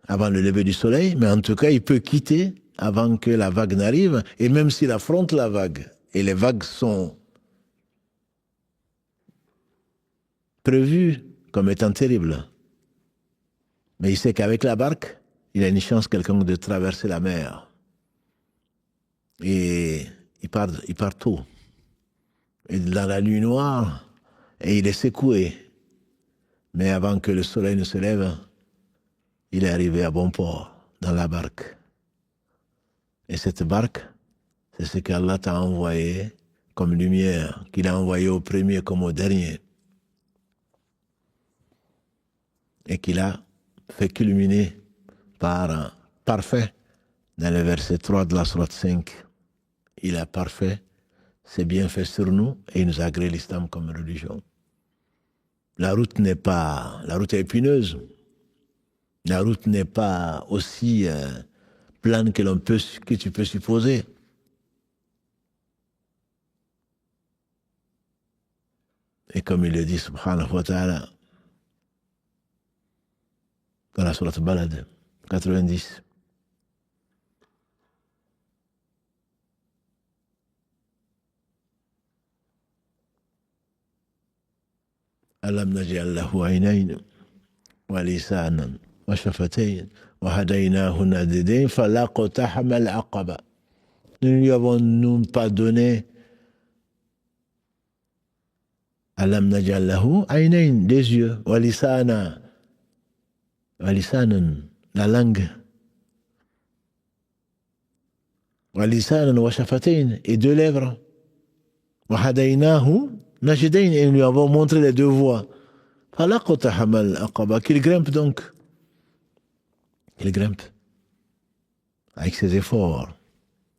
avant le lever du soleil, mais en tout cas, il peut quitter avant que la vague n'arrive. Et même s'il affronte la vague, et les vagues sont prévues comme étant terribles, mais il sait qu'avec la barque, il a une chance quelconque de traverser la mer. Et il part tôt. Et dans la nuit noire, et il est secoué. Mais avant que le soleil ne se lève, il est arrivé à bon port, dans la barque. Et cette barque, c'est ce qu'Allah t'a envoyé comme lumière, qu'il a envoyé au premier comme au dernier. Et qu'il a fait culminer par un parfait dans le verset 3 de la sourate 5. Il a parfait ses bienfaits sur nous et il nous a agréé l'islam comme religion. La route est épineuse. La route n'est pas aussi plane que tu peux supposer. Et comme il le dit, subhanahu wa ta'ala, dans la sourate Balad, 90. ألم نجعل له عينين ولسانا وشفتين وهديناه النجدين فلا اقتحم العقبة. Nous ne lui avons pas donné ألم نجعل له عينين, des yeux, ولسانا, la langue, ولسانا وشفتين, et deux lèvres, وهديناه النجدين, et nous lui avons montré les deux voies. فلا اقتحم العقبة, qu'il grimpe donc il grimpe avec ses efforts.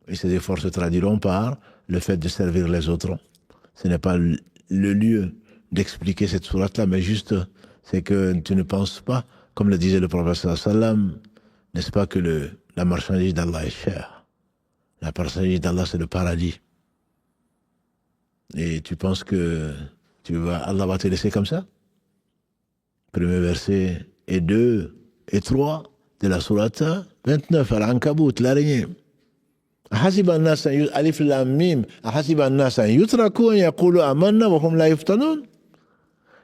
Et ces efforts se traduiront par le fait de servir les autres. Ce n'est pas le lieu d'expliquer cette sourate-là, mais juste, c'est que tu ne penses pas, comme le disait le prophète sallam, n'est-ce pas que la marchandise d'Allah est chère. La marchandise d'Allah, c'est le paradis. Et tu penses que Allah va te laisser comme ça? Premier verset et 2 et 3 de la sourate 29, Al-Ankabut, l'araignée. أحسب الناس ألف لام ميم أحسب الناس أن يتركوا أن يقولوا آمنا وهم لا يفتنون.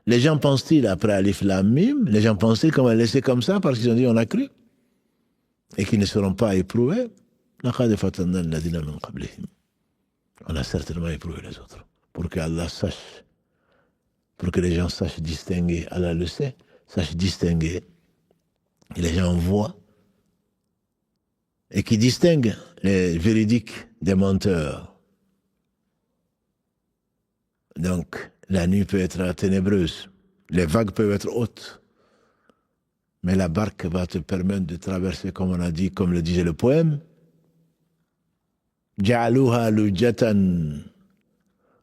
Les gens pensent-ils après Alif Lam Mim, les gens pensent-ils qu'on va laisser comme ça parce qu'ils ont dit on a cru et qu'ils ne seront pas éprouvés? لقد فتنا الذين من قبلهم. On a certainement éprouvé les autres pour que Allah sache, pour que les gens sachent distinguer. Allah le sait, sache distinguer et les gens voient et qui distinguent les véridiques des menteurs. Donc, la nuit peut être ténébreuse, les vagues peuvent être hautes, mais la barque va te permettre de traverser, comme on a dit, comme le disait le poème. جعلوها لجة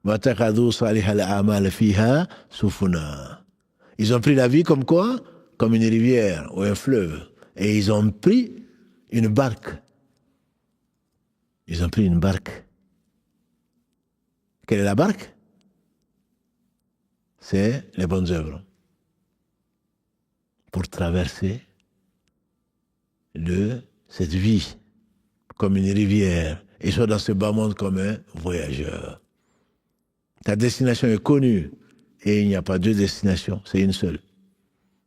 واتخذوا صالح الأعمال فيها سفنا. Ils ont pris la vie comme quoi? Comme une rivière ou un fleuve. Et ils ont pris une barque. Ils ont pris une barque. Quelle est la barque? C'est les bonnes œuvres. Pour traverser cette vie comme une rivière et soit dans ce bas monde comme un voyageur. Ta destination est connue et il n'y a pas deux destinations, c'est une seule.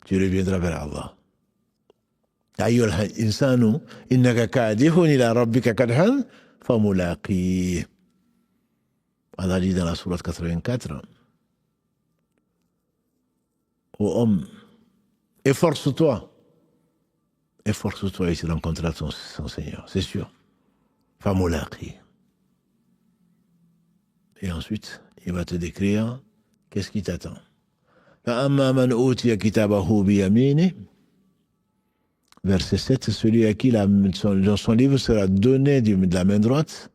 Tu reviendras vers Allah. أيها الإنسان إنك كادح إلى ربك كدحا فملاقيه. Allah dit dans la sourate 84. Ô homme, efforce-toi et tu rencontreras son Seigneur, c'est sûr. Famulaqi. Et ensuite, il va te décrire qu'est-ce qui t'attend. فأما من أوتي كتابه بيمينه. Verset 7, celui à qui son livre sera donné de la main droite.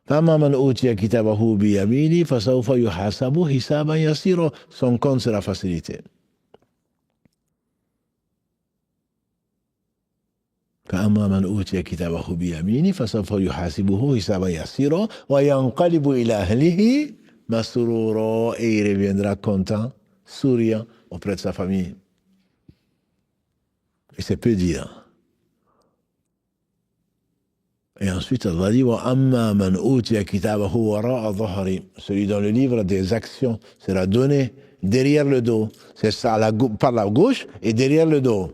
فأما من أوتي كتابه بيمينه فسوف يحاسب حسابا يسيرا. Son compte sera facilité. فأما من أوتي كتابه بيمينه فسوف يحاسبه حسابا يسيرا وينقلب إلى أهله مسرورا. Et il reviendra content, souriant auprès de sa famille. Et c'est peu dire. Et ensuite, Allah dit وَأَمَّا مَنْ أُوتِيَ كِتَابَهُ وَرَاءَ ظَهْرِ. Celui dont le livre des actions sera donné derrière le dos. C'est ça, par la gauche et derrière le dos.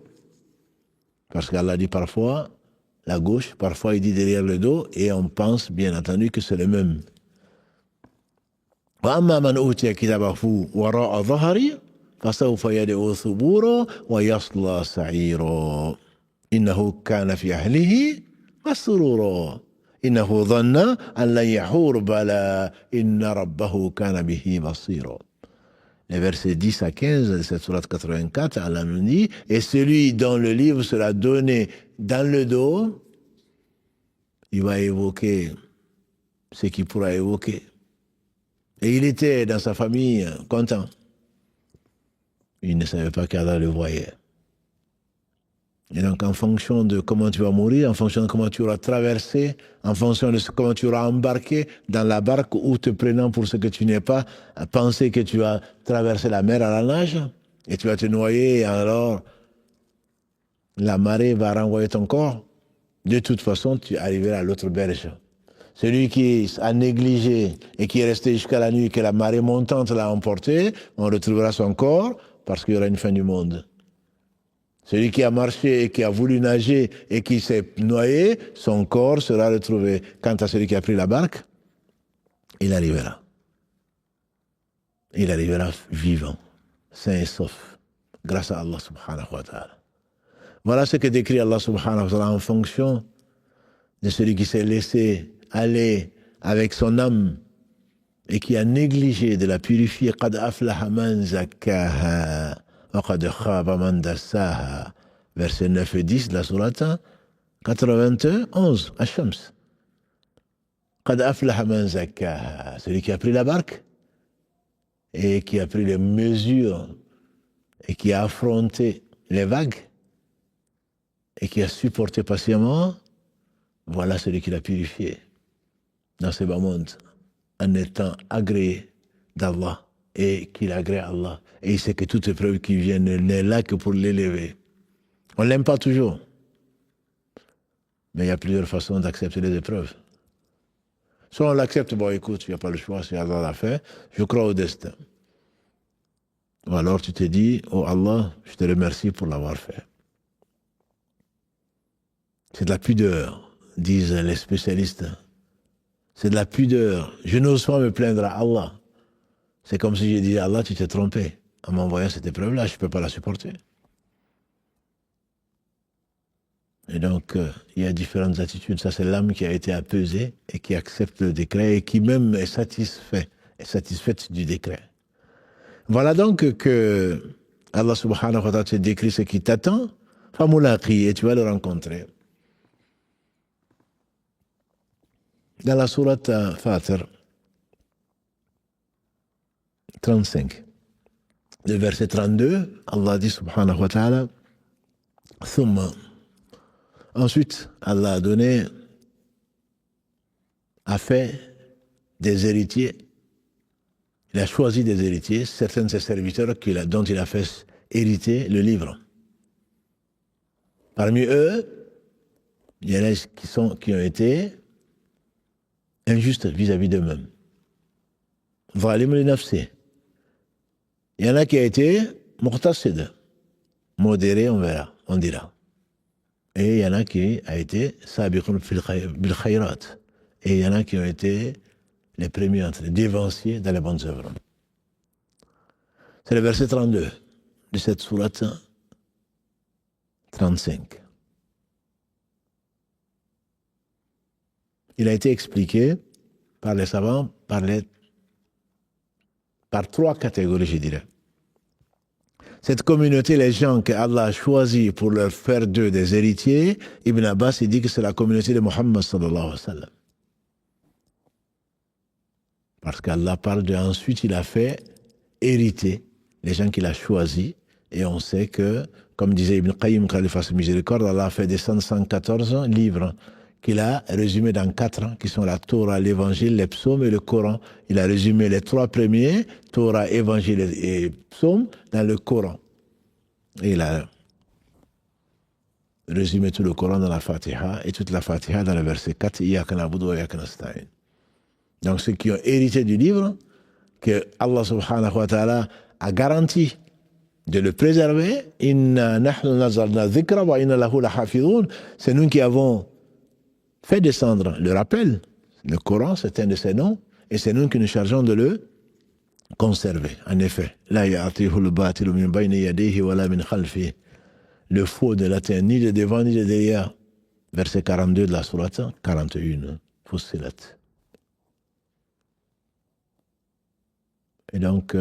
Parce qu'Allah dit parfois la gauche, parfois il dit derrière le dos, et on pense bien entendu que c'est le même. وَأَمَّا مَنْ أُوتِيَ كِتَابَهُ وَرَاءَ ظَهْرِ فسوف يدعو ثبورا ويصلى سعيرا إنه كان في أهله مسرورا إنه ظن أن لن يحور بلى إن ربه كان به بصيرا. Les versets 10 à 15 de cette sourate 84, Allah nous dit, et celui dont le livre sera donné dans le dos, il va évoquer ce qu'il pourra évoquer. Et il était dans sa famille content. Il ne savait pas qu'Allah le voyait. Et donc, en fonction de comment tu vas mourir, en fonction de comment tu auras traversé, en fonction de comment tu auras embarqué dans la barque ou te prenant pour ce que tu n'es pas, à penser que tu vas traverser la mer à la nage et tu vas te noyer, et alors la marée va renvoyer ton corps. De toute façon, tu arriveras à l'autre berge. Celui qui a négligé et qui est resté jusqu'à la nuit, que la marée montante l'a emporté, on retrouvera son corps parce qu'il y aura une fin du monde. Celui qui a marché et qui a voulu nager et qui s'est noyé, son corps sera retrouvé. Quant à celui qui a pris la barque, il arrivera. Il arrivera vivant, sain et sauf, grâce à Allah subhanahu wa ta'ala. Voilà ce que décrit Allah subhanahu wa ta'ala en fonction de celui qui s'est laissé aller avec son âme et qui a négligé de la purifier. قَدْ أَفْلَحَ مَنْ زَكَّاهَا وَقَدْ خَابَ مَنْ دَسَّاهَا. versets 9 et 10 de la sourate 91, Ash-Shams. Qad aflaha man zakkaha, celui qui a pris la barque et qui a pris les mesures et qui a affronté les vagues et qui a supporté patiemment, voilà celui qui l'a purifié dans ce bas monde en étant agréé d'Allah et qu'il agrée Allah. Et il sait que toute épreuve qui vient n'est là que pour l'élever. On ne l'aime pas toujours. Mais il y a plusieurs façons d'accepter les épreuves. Soit on l'accepte, bon écoute, il n'y a pas le choix, c'est Allah l'a fait, je crois au destin. Ou alors tu te dis, oh Allah, je te remercie pour l'avoir fait. C'est de la pudeur, disent les spécialistes. C'est de la pudeur. Je n'ose pas me plaindre à Allah. C'est comme si je disais, Allah, tu t'es trompé en m'envoyant cette épreuve-là, je ne peux pas la supporter. Et donc, il y a différentes attitudes. Ça, c'est l'âme qui a été apaisée et qui accepte le décret et qui même est satisfaite du décret. Voilà donc que Allah subhanahu wa ta'ala te décrit ce qui t'attend, famulaqi, et tu vas le rencontrer. Dans la sourate Fatir 35, le verset 32, Allah dit subhanahu wa ta'ala, thumma. Ensuite, Allah a fait des héritiers. Il a choisi des héritiers, certains de ses serviteurs dont il a fait hériter le livre. Parmi eux, il y en a qui ont été injustes vis-à-vis d'eux-mêmes. Zalim li nafsi. Il y en a qui ont été muqtasid, modérés, on dira. Et il y en a qui ont été sabiqun bil khayrat. Et il y en a qui ont été les premiers entre les dévanciers dans les bonnes œuvres. C'est le verset 32 de cette sourate 35. Il a été expliqué par les savants par trois catégories, je dirais. Cette communauté, les gens que Allah a choisis pour leur faire d'eux des héritiers, Ibn Abbas il dit que c'est la communauté de Muhammad sallallahu alayhi wa sallam. Parce qu'Allah parle de ensuite, il a fait hériter les gens qu'il a choisis. Et on sait que, comme disait Ibn Qayyim, quand il fasse miséricorde, Allah a fait descendre 114 livres qu'il a résumés dans 4, qui sont la Torah, l'Évangile, les psaumes et le Coran. Il a résumé les 3 premiers, Torah, Évangile et psaumes, dans le Coran. Et il a résumé tout le Coran dans la Fatiha, et toute la Fatiha dans le verset 4, Iyaka na'budu wa iyaka nasta'in. Donc ceux qui ont hérité du livre, que Allah subhanahu wa ta'ala a garanti de le préserver, Inna nahnu nazalna dhikra wa inna lahu lahafidhun, c'est nous qui avons fait descendre le rappel. Le Coran, c'est un de ses noms, et c'est nous qui nous chargeons de le conserver. En effet, la ya'tihul batilu min bayni yadayhi wa la min khalfihi. Le faux ne l'atteint ni de devant ni de derrière. Verset 42 de la sourate 41. Fussilat. Et donc,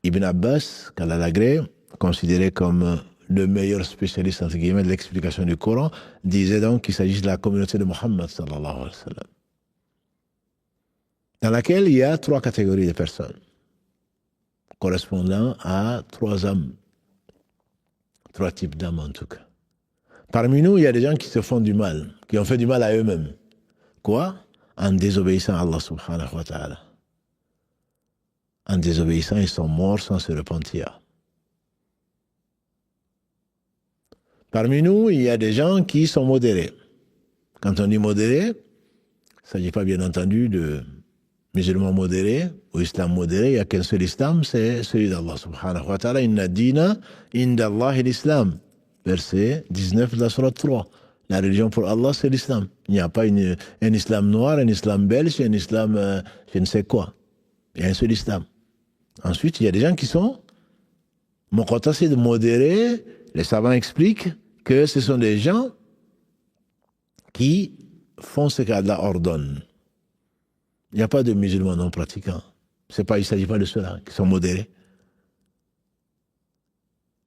Ibn Abbas, qu'Allah l'agrée, considéré comme le meilleur spécialiste, entre guillemets, de l'explication du Coran, disait donc qu'il s'agit de la communauté de Muhammad, sallallahu alayhi wa sallam, dans laquelle il y a 3 catégories de personnes, correspondant à 3 âmes, 3 types d'âmes en tout cas. Parmi nous, il y a des gens qui se font du mal, qui ont fait du mal à eux-mêmes. Quoi? En désobéissant à Allah subhanahu wa ta'ala. En désobéissant, ils sont morts sans se repentir. Parmi nous, il y a des gens qui sont modérés. Quand on dit modéré, il ne s'agit pas bien entendu de musulmans modérés ou islam modéré. Il n'y a qu'un seul islam, c'est celui d'Allah subhanahu wa ta'ala. Inna dina inda Allahi l'islam. Verset 19 de la sourate 3. La religion pour Allah, c'est l'islam. Il n'y a pas un islam noir, un islam belge, un islam je ne sais quoi. Il y a un seul islam. Ensuite, il y a des gens qui sont muqtasid, modérés. Les savants expliquent que ce sont des gens qui font ce qu'Allah ordonne. Il n'y a pas de musulmans non pratiquants. Il ne s'agit pas de ceux-là qui sont modérés.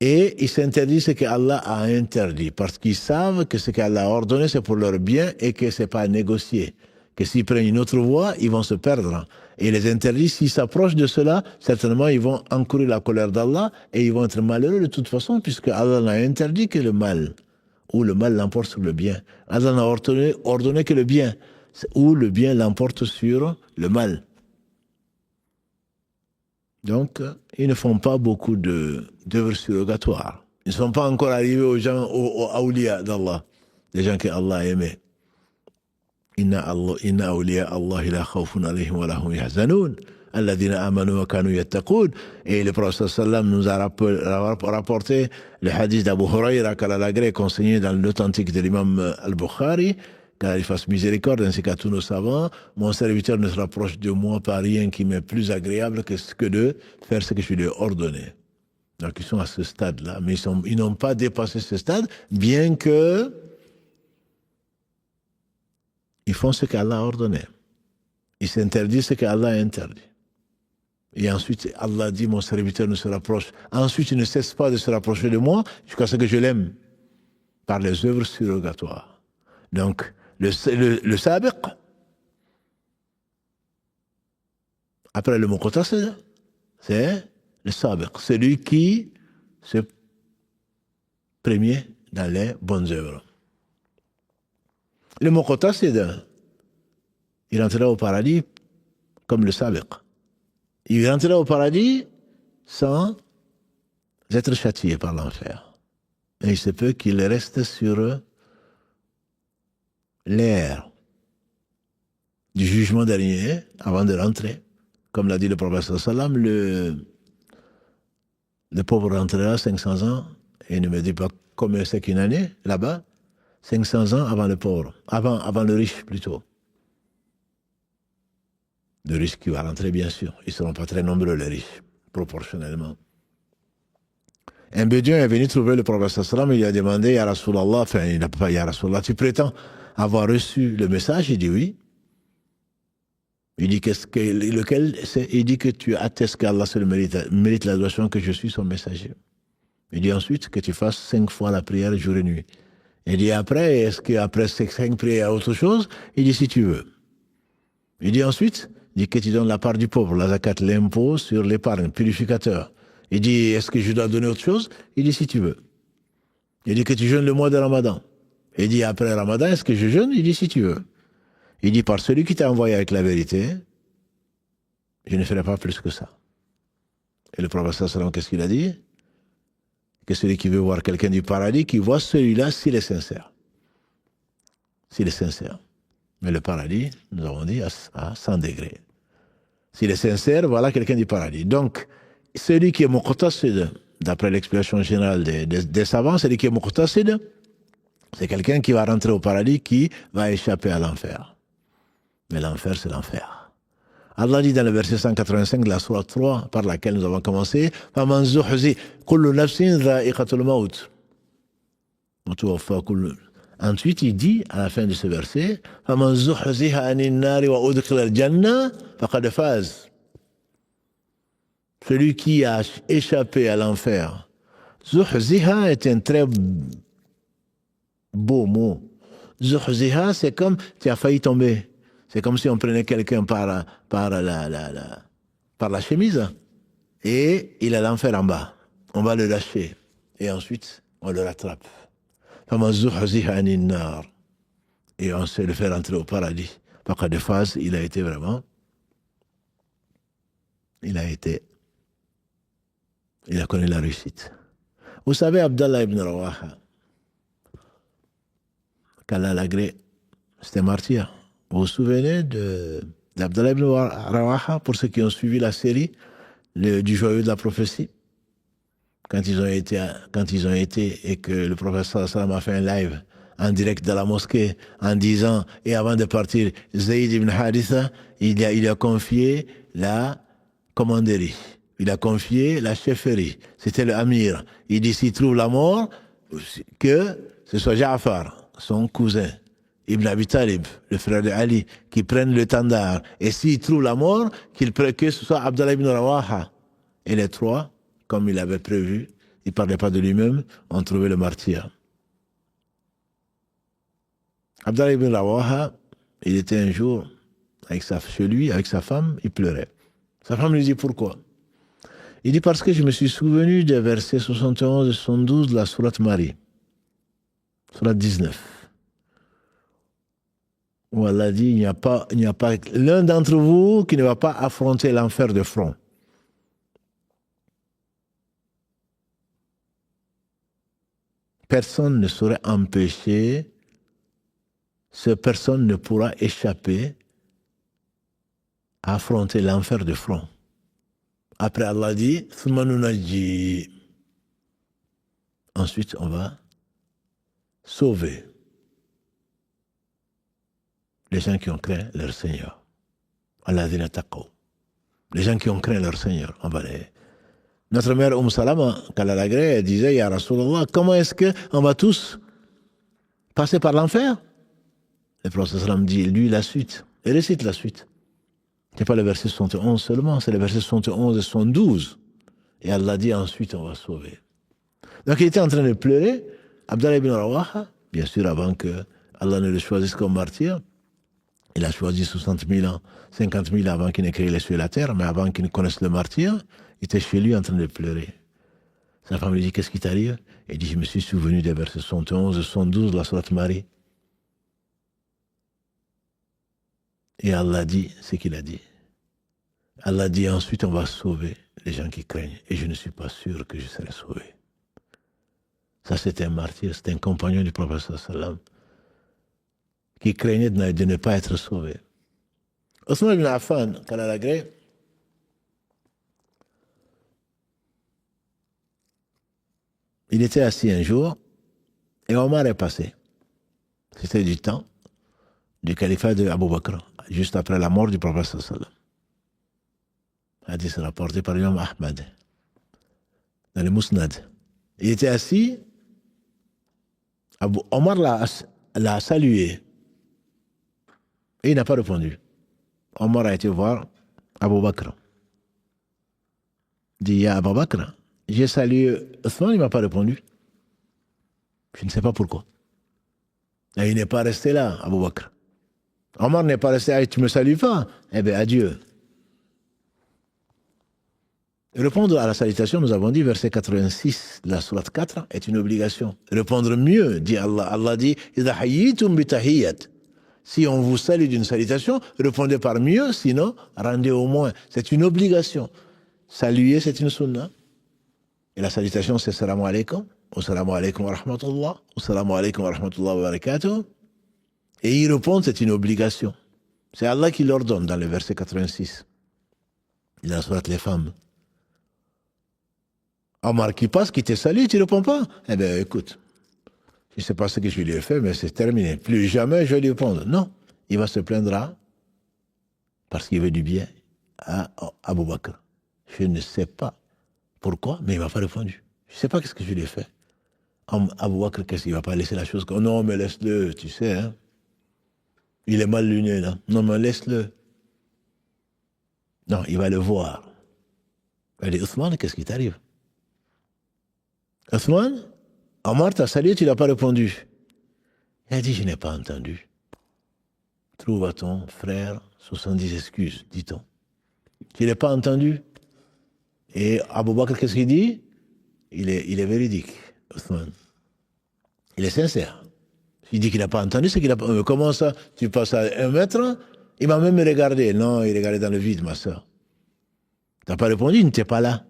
Et ils s'interdisent ce qu'Allah a interdit, parce qu'ils savent que ce qu'Allah a ordonné, c'est pour leur bien et que ce n'est pas négocié. Que s'ils prennent une autre voie, ils vont se perdre. Et les interdits, s'ils s'approchent de cela, certainement ils vont encourir la colère d'Allah et ils vont être malheureux de toute façon, puisque Allah n'a interdit que le mal, ou le mal l'emporte sur le bien. Allah n'a ordonné que le bien, ou le bien l'emporte sur le mal. Donc, ils ne font pas beaucoup d'œuvres surrogatoires. Ils ne sont pas encore arrivés aux gens, aux awliya d'Allah, les gens que Allah a aimés. Inna awliya Allah la khawfun alayhim wa lahum yahzanun alladhina amanu wa kanu yattaqun. Et le prophète sallam nous a rapporté le hadith d'Abu Huraira qu'Allah agrée consigné dans l'authentique de l'imam al-Bukhari, qu'Allah lui fasse miséricorde ainsi qu'à tous nos savants. Mon serviteur ne se rapproche de moi par rien qui m'est plus agréable que de faire ce que je lui ai ordonné. Donc ils sont à ce stade-là, mais ils n'ont pas dépassé ce stade, bien que ils font ce qu'Allah a ordonné. Ils s'interdisent ce qu'Allah a interdit. Et ensuite, Allah dit, mon serviteur ne se rapproche. Ensuite, il ne cesse pas de se rapprocher de moi jusqu'à ce que je l'aime par les œuvres surrogatoires. Donc, le sabiq, après le muqtasid, c'est le sabiq, celui qui se premier dans les bonnes œuvres. Le muqtasid, il rentrera au paradis comme le sabiq. Il rentrera au paradis sans être châtié par l'enfer. Et il se peut qu'il reste sur l'air du jugement dernier avant de rentrer. Comme l'a dit le prophète sallam, le pauvre rentrera 500 ans, et ne me dit pas combien c'est qu'une année là-bas, 500 ans avant le pauvre, avant le riche plutôt. Le riche qui va rentrer, bien sûr. Ils ne seront pas très nombreux, les riches, proportionnellement. Un bédouin est venu trouver le prophète sallam, il lui a demandé, Ya Rasulallah, enfin, il n'a pas Ya Rasulallah, tu prétends avoir reçu le message? Il dit oui. Il dit lequel c'est? Il dit que tu attestes qu'Allah seul mérite l'adoration, que je suis son messager. Il dit ensuite que tu fasses 5 fois la prière jour et nuit. Il dit après, est-ce qu'après ces 5 prières, il y a autre chose? Il dit si tu veux. Il dit ensuite, il dit que tu donnes la part du pauvre, la zakat, l'impôt sur l'épargne, purificateur. Il dit, est-ce que je dois donner autre chose? Il dit si tu veux. Il dit que tu jeûnes le mois de Ramadan. Il dit après Ramadan, est-ce que je jeûne? Il dit si tu veux. Il dit par celui qui t'a envoyé avec la vérité, je ne ferai pas plus que ça. Et le prophète sallallahu, qu'est-ce qu'il a dit? Que celui qui veut voir quelqu'un du paradis, qui voit celui-là s'il est sincère. S'il est sincère. Mais le paradis, nous avons dit, à 100 degrés. S'il est sincère, voilà quelqu'un du paradis. Donc, celui qui est muqtasid, d'après l'explication générale des savants, celui qui est muqtasid, c'est quelqu'un qui va rentrer au paradis, qui va échapper à l'enfer. Mais l'enfer, c'est l'enfer. Allah dit dans le verset 185 de la sourate 3, par laquelle nous avons commencé, فَمَنْ زُحْزِحَ كُلُّ نَفْسٍ ذَائِقَةُ الْمَوْتِ. Ensuite, il dit, à la fin de ce verset, فَمَنْ زُحْزِحَ عَنِ النَّارِ وَأُدْخِلَ الْجَنَّةَ فَقَدْ فَازَ. Celui qui a échappé à l'enfer. Zuhziha est un très beau mot. Zuhziha, c'est comme tu as failli tomber. C'est comme si on prenait quelqu'un par la chemise et il a l'enfer en bas. On va le lâcher et ensuite on le rattrape. Et on sait le faire entrer au paradis. Par de phase, il a été vraiment. Il a connu la réussite. Vous savez, Abdallah ibn Rawaha, qu'Allah l'agrée, c'était martyr. Vous vous souvenez d'Abdallah ibn Rawaha, pour ceux qui ont suivi la série du joyau de la prophétie, quand ils ont été et que le professeur sallam a fait un live en direct de la mosquée en disant, et avant de partir, Zayd ibn Haritha, il a confié la commanderie. Il a confié la chefferie. C'était le Amir. Il dit, s'il trouve la mort, que ce soit Ja'far, son cousin, Ibn Abi Talib, le frère de Ali, qui prenne le tandar. Et s'il trouve la mort, que ce soit Abdallah ibn Rawaha. Et les trois, comme il avait prévu, Il ne parlait pas de lui-même, on trouvait le martyr. Abdallah ibn Rawaha, il était un jour chez lui, avec sa femme, il pleurait. Sa femme lui dit pourquoi? Il dit parce que je me suis souvenu des versets 71 et 72 de la sourate Marie, sourate 19, où Allah dit il n'y a pas l'un d'entre vous qui ne va pas affronter l'enfer de front. Personne ne saurait empêcher, personne ne pourra échapper à affronter l'enfer de front. Après, Allah dit, ensuite, on va sauver les gens qui ont craint leur Seigneur. Allah dit, les gens qui ont craint leur Seigneur, on va les... Notre mère Salama, quand elle a agréé, elle disait, Ya Rasulallah, comment est-ce qu'on va tous passer par l'enfer? Le prophète sallam dit, lui, la suite. Et récite la suite. Ce n'est pas le verset 71 seulement, c'est le verset 71 et 72. Et Allah dit, ensuite, on va sauver. Donc, il était en train de pleurer. Abdallah ibn Rawaha, bien sûr, avant que Allah ne le choisisse comme martyr, il a choisi 60 000 ans, 50 000 avant qu'il n'ait créé les cieux et la terre, mais avant qu'il ne connaisse le martyr, il était chez lui en train de pleurer. Sa femme lui dit, qu'est-ce qui t'arrive? Il dit, je me suis souvenu des versets 71 et 72 de la sourate Marie. Et Allah dit ce qu'il a dit. Allah dit, ensuite on va sauver les gens qui craignent. Et je ne suis pas sûr que je serai sauvé. Ça, c'était un martyr, c'était un compagnon du prophète sallam qui craignait de ne pas être sauvé. Othman ibn Affan, quand elle a agréé, il était assis un jour et Omar est passé. C'était du temps du califat de Abu Bakr, juste après la mort du prophète sallam. Hadith rapporté par l'imam Ahmad dans le Musnad. Il était assis, Omar l'a salué et il n'a pas répondu. Omar a été voir Abu Bakr. Il dit, ya Abu Bakr, j'ai salué Othman, il ne m'a pas répondu. Je ne sais pas pourquoi. Et il n'est pas resté là, Abu Bakr. Omar n'est pas resté là, tu ne me salues pas? Eh bien, adieu. Répondre à la salutation, nous avons dit, verset 86 de la sourate 4, est une obligation. Répondre mieux, dit Allah. Allah dit, si on vous salue d'une salutation, répondez par mieux, sinon, rendez au moins. C'est une obligation. Saluer, c'est une sunna. Et la salutation, c'est salam alaikum. Assalamu alaikum wa rahmatullah. Assalamu alaikum wa rahmatullah wa barakatuh. Et y répondre, c'est une obligation. C'est Allah qui l'ordonne dans le verset 86. Il a sourate les femmes. Omar qui passe, qui te salue, tu ne réponds pas. Eh bien, écoute, je ne sais pas ce que je lui ai fait, mais c'est terminé. Plus jamais je vais lui répondre. Non, il va se plaindre parce qu'il veut du bien à Abu Bakr. Je ne sais pas pourquoi, mais il ne m'a pas répondu. Je ne sais pas ce que je lui ai fait. Abu Bakr, qu'est-ce qu'il ne va pas laisser la chose comme... Non, mais laisse-le, tu sais. Hein? Il est mal luné, là. Non, mais laisse-le. Non, il va le voir. Il dit, Othman, qu'est-ce qui t'arrive? Othman, Omar t'a salué, tu ne l'as pas répondu. Il a dit, je n'ai pas entendu. Trouve à ton frère 70 excuses, dit-on. Tu n'as pas entendu. Et Abu Bakr, qu'est-ce qu'il dit? Il est véridique, Othman. Il est sincère. Il dit qu'il n'a pas entendu, c'est qu'il a pas... Comment ça? Tu passes à 1 mètre? Il m'a même regardé. Non, il regardait dans le vide, ma soeur. Tu n'as pas répondu, il n'était pas là.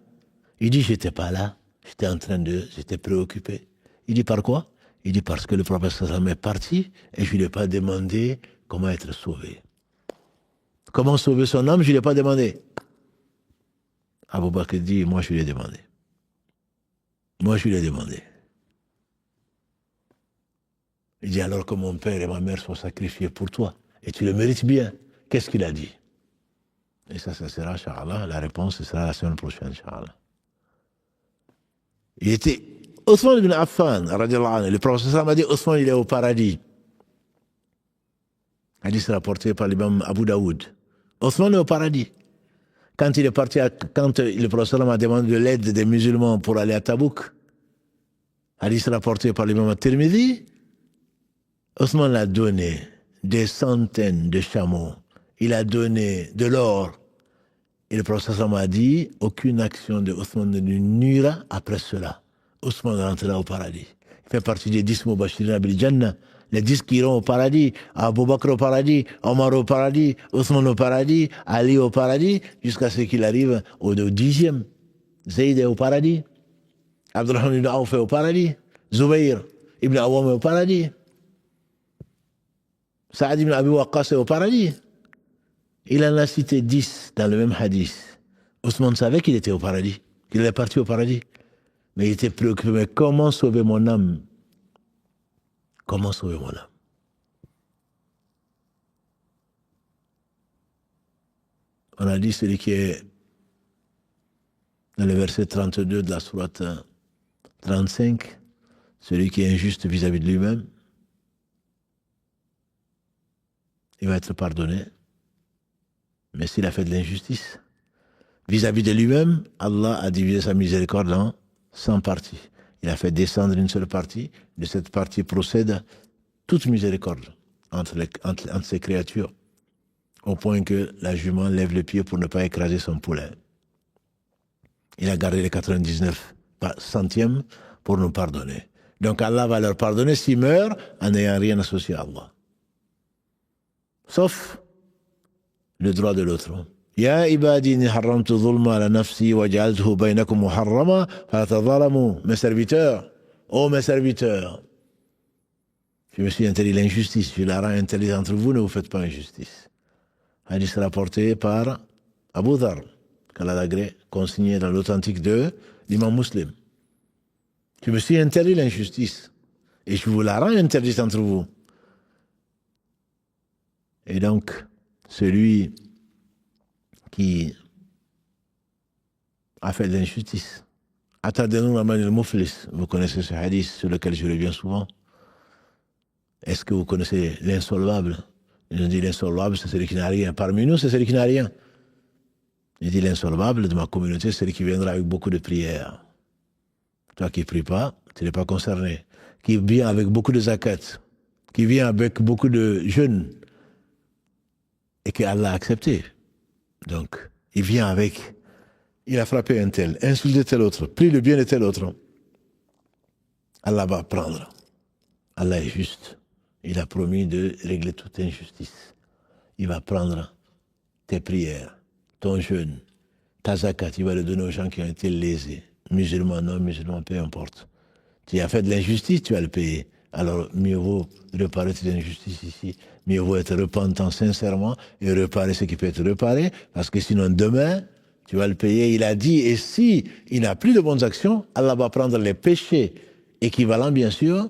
Il dit, je n'étais pas là. J'étais préoccupé. Il dit, par quoi? Il dit, parce que le prophète sallam est parti et je ne lui ai pas demandé comment être sauvé. Comment sauver son âme, je ne lui ai pas demandé. Abu Bakr dit, moi je lui ai demandé. Moi je lui ai demandé. Il dit, alors que mon père et ma mère sont sacrifiés pour toi, et tu le mérites bien, qu'est-ce qu'il a dit? Et ça sera, Inch'Allah, la réponse sera la semaine prochaine, Inch'Allah. Il était Othman ibn Affan, le prophète m'a dit, Othman il est au paradis. Hadith rapporté par l'imam Abu Daoud. Othman est au paradis. Quand il est parti, quand le prophète m'a demandé de l'aide des musulmans pour aller à Tabouk, Hadith rapporté par l'imam At-Tirmidhi, Othman a donné des centaines de chameaux. Il a donné de l'or. Et le prophète a dit, aucune action de Othman ne nuira après cela. Othman rentrera au paradis. Il fait partie des 10 Mubashirin bil Jannah. Les 10 qui iront au paradis. Abu Bakr au paradis, Omar au paradis, Othman au paradis, Ali au paradis, jusqu'à ce qu'il arrive au 10e. Zayd est au paradis. Abdurrahman ibn Auf est au paradis. Zubayr ibn Awam est au paradis. Saad ibn Abi Waqqas est au paradis. Il en a cité 10 dans le même hadith. Ousmane savait qu'il était au paradis, qu'il est parti au paradis. Mais il était préoccupé. Mais comment sauver mon âme? Comment sauver mon âme? On a dit celui qui est dans le verset 32 de la sourate 35, celui qui est injuste vis-à-vis de lui-même, il va être pardonné. Mais s'il a fait de l'injustice vis-à-vis de lui-même, Allah a divisé sa miséricorde en 100 parties. Il a fait descendre une seule partie. De cette partie procède toute miséricorde entre ses créatures, au point que la jument lève le pied pour ne pas écraser son poulet. Il a gardé les 99 centièmes pour nous pardonner. Donc Allah va leur pardonner s'ils meurent en n'ayant rien associé à Allah. Sauf le droit de l'autre. Ya ibadi ni haramtu zulma ala nafsi wa ja'altuhu bainakum muharrama fala tadhalamu. Mes serviteurs, oh mes serviteurs, je me suis interdit l'injustice, je la rends interdite entre vous, ne vous faites pas injustice. Hadith rapporté par Abu Dhar, qu'Allah l'agrée, consigné dans l'authentique de l'imam Muslim. Je me suis interdit l'injustice et je vous la rends interdite entre vous. Et donc, celui qui a fait de l'injustice, attendez-nous la main Mouflis, vous connaissez ce hadith sur lequel je reviens souvent. Est-ce que vous connaissez l'insolvable? Je dis l'insolvable, c'est celui qui n'a rien. Parmi nous, c'est celui qui n'a rien. Je dis l'insolvable de ma communauté, c'est celui qui viendra avec beaucoup de prières. Toi qui ne pries pas, tu n'es pas concerné. Qui vient avec beaucoup de zakat, qui vient avec beaucoup de jeûnes, et qu'Allah a accepté. Donc, il vient avec, il a frappé un tel, insulté tel autre, pris le bien de tel autre. Allah va prendre. Allah est juste. Il a promis de régler toute injustice. Il va prendre tes prières, ton jeûne, ta zakat, il va le donner aux gens qui ont été lésés. Musulmans, non musulmans, peu importe. Tu as fait de l'injustice, tu vas le payer. Alors, mieux vaut réparer tes injustices ici. Mieux vaut être repentant sincèrement et réparer ce qui peut être réparé, parce que sinon, demain, tu vas le payer. Il a dit, et si il n'a plus de bonnes actions, Allah va prendre les péchés équivalents, bien sûr,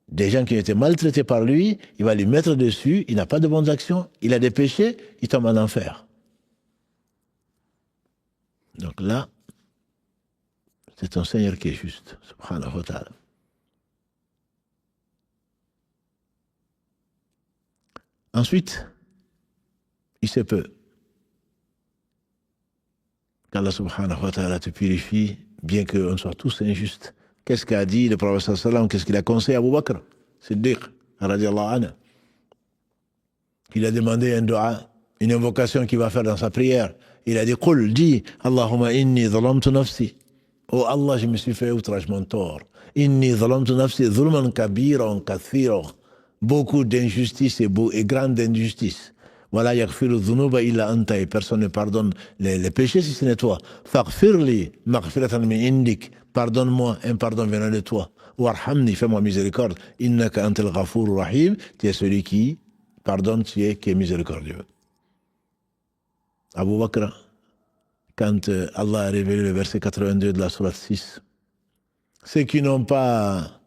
des gens qui ont été maltraités par lui, il va lui mettre dessus, il n'a pas de bonnes actions, il a des péchés, il tombe en enfer. Donc là, c'est ton Seigneur qui est juste, subhanahu wa ta'ala. Ensuite, il se peut qu'Allah subhanahu wa ta'ala te purifie, bien qu'on soit tous injustes. Qu'est-ce qu'a dit le prophète sallam? Qu'est-ce qu'il a conseillé à Abu Bakr Siddiq, radiallahu anhu? Il a demandé un dua, une invocation qu'il va faire dans sa prière. Il a dit, Qul, dis, Allahumma inni zalamtu nafsi. Oh Allah, je me suis fait outragement tort. Inni zalamtu nafsi zulman kabiran kathiran. Beaucoup d'injustices et grandes injustices. Voilà, yaghfiru dhunuba illa anta, et personne ne pardonne les péchés si ce n'est toi. Faghfirli maghfiratan min indik. Pardonne-moi un pardon venant de toi. Warhamni, fais-moi miséricorde. Innaka antal ghafur rahim. Tu es celui qui pardonne, qui est miséricordieux. Abu Bakr, quand Allah a révélé le verset 82 de la sourate 6, ceux qui n'ont pas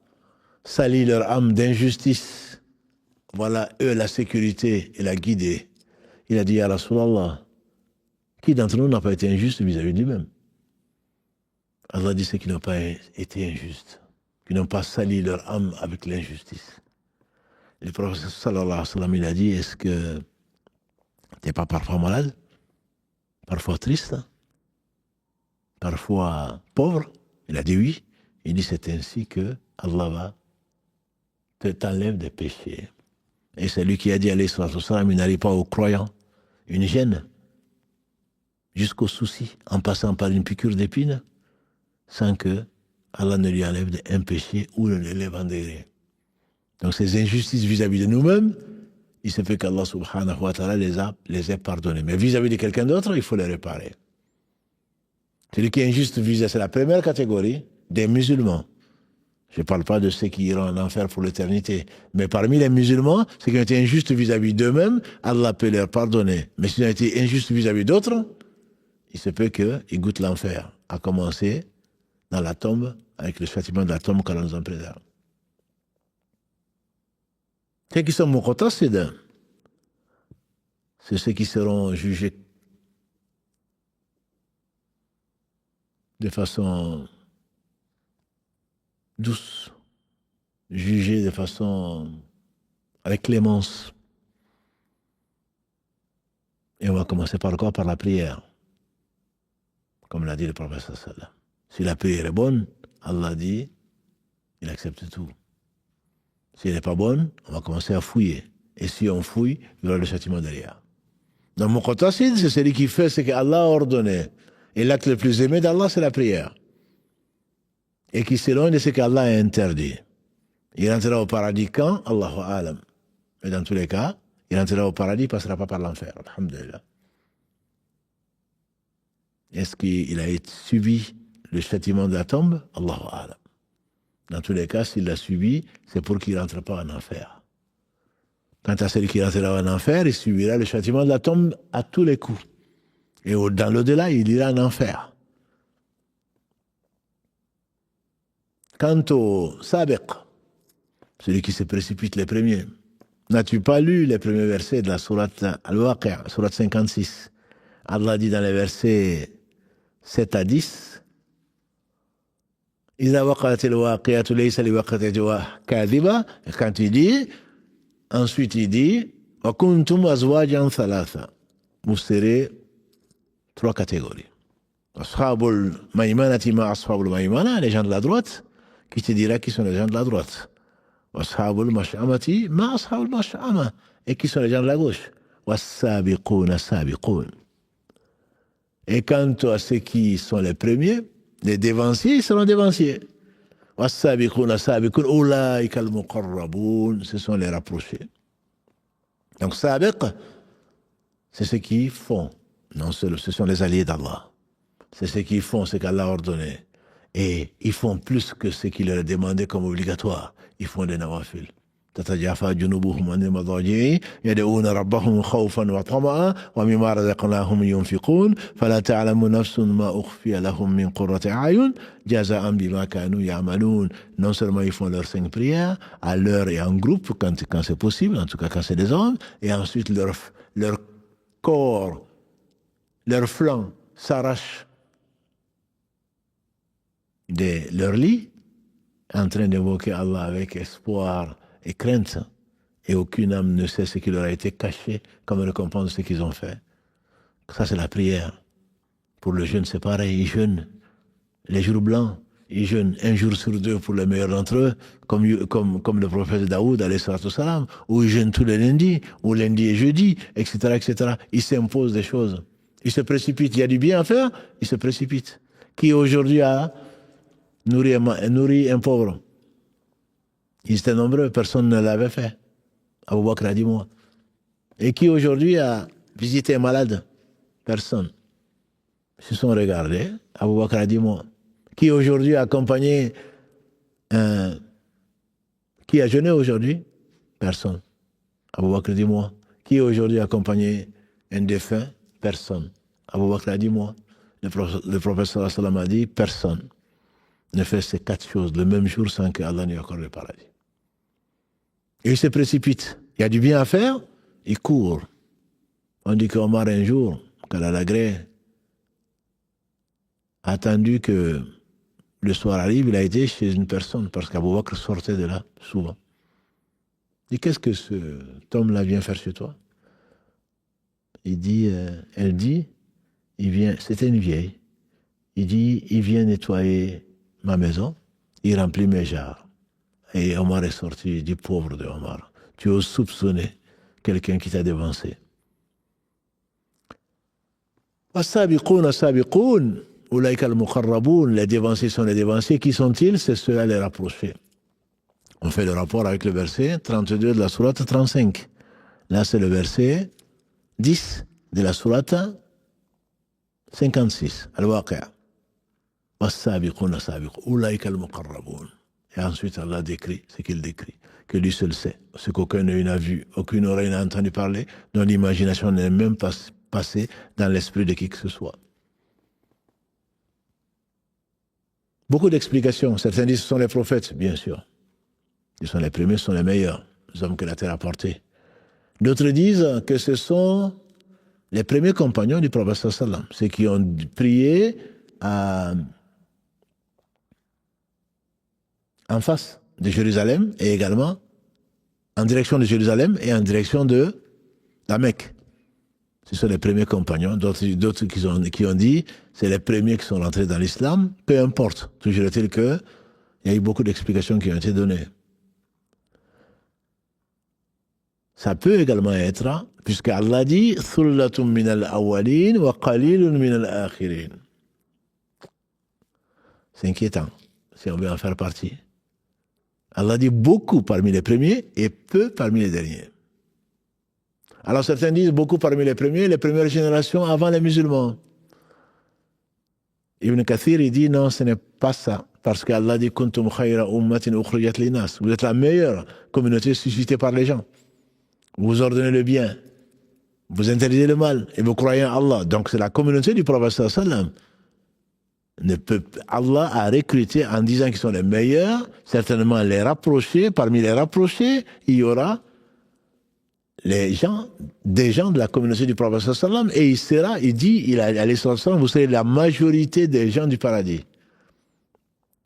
sali leur âme d'injustice, voilà eux la sécurité et la guidée. Il a dit à Rasulallah, qui d'entre nous n'a pas été injuste vis-à-vis de lui-même? Allah dit ceux qui n'ont pas été injustes, qui n'ont pas sali leur âme avec l'injustice. Le prophète sallallahu alayhi wa sallam, il a dit, est-ce que tu n'es pas parfois malade, parfois triste, parfois pauvre? Il a dit oui. Il dit c'est ainsi que Allah va t'enlève des péchés. Et c'est lui qui a dit alayhi salatu wassalam, il n'arrive pas aux croyants une gêne jusqu'au souci en passant par une piqûre d'épine sans que Allah ne lui enlève un péché ou ne l'élève en degré. Donc ces injustices vis-à-vis de nous-mêmes, il se fait qu'Allah subhanahu wa ta'ala les a pardonnées. Mais vis-à-vis de quelqu'un d'autre, il faut les réparer. Celui qui est injuste vis-à-vis, c'est la première catégorie des musulmans. Je ne parle pas de ceux qui iront en enfer pour l'éternité. Mais parmi les musulmans, ceux qui ont été injustes vis-à-vis d'eux-mêmes, Allah peut leur pardonner. Mais s'ils ont été injustes vis-à-vis d'autres, il se peut qu'ils goûtent l'enfer, à commencer dans la tombe, avec le châtiment de la tombe qu'Allah nous en préserve. Ceux qui sont muqtasid, c'est ceux qui seront jugés de façon douce, jugés de façon avec clémence. Et on va commencer par quoi? Par la prière. Comme l'a dit le prophète sallallahu alayhi wa sallam. Si la prière est bonne, Allah dit, il accepte tout. Si elle n'est pas bonne, on va commencer à fouiller. Et si on fouille, il y aura le châtiment derrière. Donc, muqtasid, c'est celui qui fait ce qu'Allah a ordonné. Et l'acte le plus aimé d'Allah, c'est la prière. Et qui s'éloigne de ce qu'Allah a interdit. Il rentrera au paradis quand? Allahu a'lam. Mais dans tous les cas, il rentrera au paradis, il ne passera pas par l'enfer. Alhamdulillah. Est-ce qu'il a subi le châtiment de la tombe? Allahu a'lam. Dans tous les cas, s'il l'a subi, c'est pour qu'il ne rentre pas en enfer. Quant à celui qui rentrera en enfer, il subira le châtiment de la tombe à tous les coups. Et dans l'au-delà, il ira en enfer. Quant au sabiq, celui qui se précipite les premiers, n'as-tu pas lu les premiers versets de la sourate Al-Waqi', sourate 56? Allah dit dans les versets 7 à 10, إِذَا وَقَعَتِ الْوَاقِعَةُ لَيْسَ لِوَقْعَتِهَا كَاذِبَةٌ. Quand il dit, ensuite il dit, وَكُنْتُمْ أَزْوَاجًا ثَلَاثًا. Vous serez trois catégories. Ashabul Maïmanati ma Ashabul Maïmana, les gens de la droite, qui te dira qui sont les gens de la droite. Ashabul Mash'amati ma Ashabul Mash'ama, et qui sont les gens de la gauche. Was-sabiquna sabiqun. Et quant à ceux qui sont les premiers, les dévanciers, ils seront dévanciers. Was-sabiquna sabiqun, ulaika al-muqarrabun, ce sont les rapprochés. Donc sabiq, c'est ceux qui font. Non, ce sont les alliés d'Allah. C'est ceux qui font ce qu'Allah a ordonné. Et ils font plus que ce qu'il leur a demandé comme obligatoire. Ils font des nawafil. تتجافى جنوبهم عن المضاجع يدعون ربهم خوفا وطمعا ومما رزقناهم ينفقون فلا تعلم نفس ما أخفي لهم من قرة أعين جزاء بما كانوا يعملون. Non seulement ils font leurs 5 prières à l'heure et en groupe quand c'est possible, en tout cas quand c'est des hommes, et ensuite leur corps, leur flanc s'arrache de leur lit en train d'évoquer Allah avec espoir et crainte, et aucune âme ne sait ce qui leur a été caché comme récompense de ce qu'ils ont fait. Ça, c'est la prière. Pour le jeûne, c'est pareil, ils jeûnent les jours blancs, ils jeûnent un jour sur 2 pour les meilleurs d'entre eux, comme le prophète Daoud, alayhi salatu wassalam, ou ils jeûnent tous les lundis, ou lundi et jeudi, etc., etc. Ils s'imposent des choses. Ils se précipitent. Il y a du bien à faire, ils se précipitent. Qui aujourd'hui a nourri un pauvre? Ils étaient nombreux, personne ne l'avait fait. Abu Bakr a dit moi. Et qui aujourd'hui a visité un malade? Personne. Ils se sont regardés. Abu Bakr a dit moi. Qui aujourd'hui a accompagné qui a jeûné aujourd'hui? Personne. Abu Bakr dit moi. Qui aujourd'hui a accompagné un défunt? Personne. Abu Bakr a dit moi. Le prophète sallallahu alayhi wa sallam a dit personne ne fait ces 4 choses le même jour sans que Allah n'ait accorde le paradis. Et il se précipite. Il y a du bien à faire, il court. On dit qu'Omar un jour, qu'Allah l'agrée, a attendu que le soir arrive, il a été chez une personne, parce qu'Abou Bakr sortait de là, souvent. Il dit, qu'est-ce que cet homme-là vient faire chez toi? Il dit, elle dit, c'était une vieille. Il dit, il vient nettoyer ma maison, il remplit mes jarres. Et Omar est sorti, il dit, pauvre de Omar, tu oses soupçonner quelqu'un qui t'a dévancé. Les dévancés sont les dévancés. Qui sont-ils? C'est ceux-là les rapprochés. On fait le rapport avec le verset 32 de la sourate 35. Là, c'est le verset 10 de la sourate 56. Al-Waqi'a. Et ensuite, Allah décrit ce qu'il décrit, que lui seul sait, ce qu'aucun œil n'a vu, aucune oreille n'a entendu parler, dont l'imagination n'est même pas passée dans l'esprit de qui que ce soit. Beaucoup d'explications. Certains disent que ce sont les prophètes, bien sûr. Ils sont les premiers, ce sont les meilleurs, les hommes que la terre a portés. D'autres disent que ce sont les premiers compagnons du prophète sallam, ceux qui ont prié en face de Jérusalem et également en direction de Jérusalem et en direction de la Mecque. Ce sont les premiers compagnons. D'autres qui ont dit c'est les premiers qui sont rentrés dans l'islam. Peu importe. Toujours est-il qu'il y a eu beaucoup d'explications qui ont été données. Ça peut également être, puisque Allah dit Thullatum min al-awwalin wa qalilun min al-akhirin. C'est inquiétant, si on veut en faire partie. Allah dit beaucoup parmi les premiers et peu parmi les derniers. Alors certains disent beaucoup parmi les premières générations avant les musulmans. Ibn Kathir, il dit non, ce n'est pas ça. Parce qu'Allah dit Kuntum khayra ummatin ukhrijat linas. Vous êtes la meilleure communauté suscitée par les gens. Vous ordonnez le bien, vous interdisez le mal et vous croyez en Allah. Donc c'est la communauté du prophète sallam. Allah a recruté en disant qu'ils sont les meilleurs, certainement les rapprochés. Parmi les rapprochés, il y aura des gens de la communauté du prophète sallam, et il dit, vous serez la majorité des gens du paradis.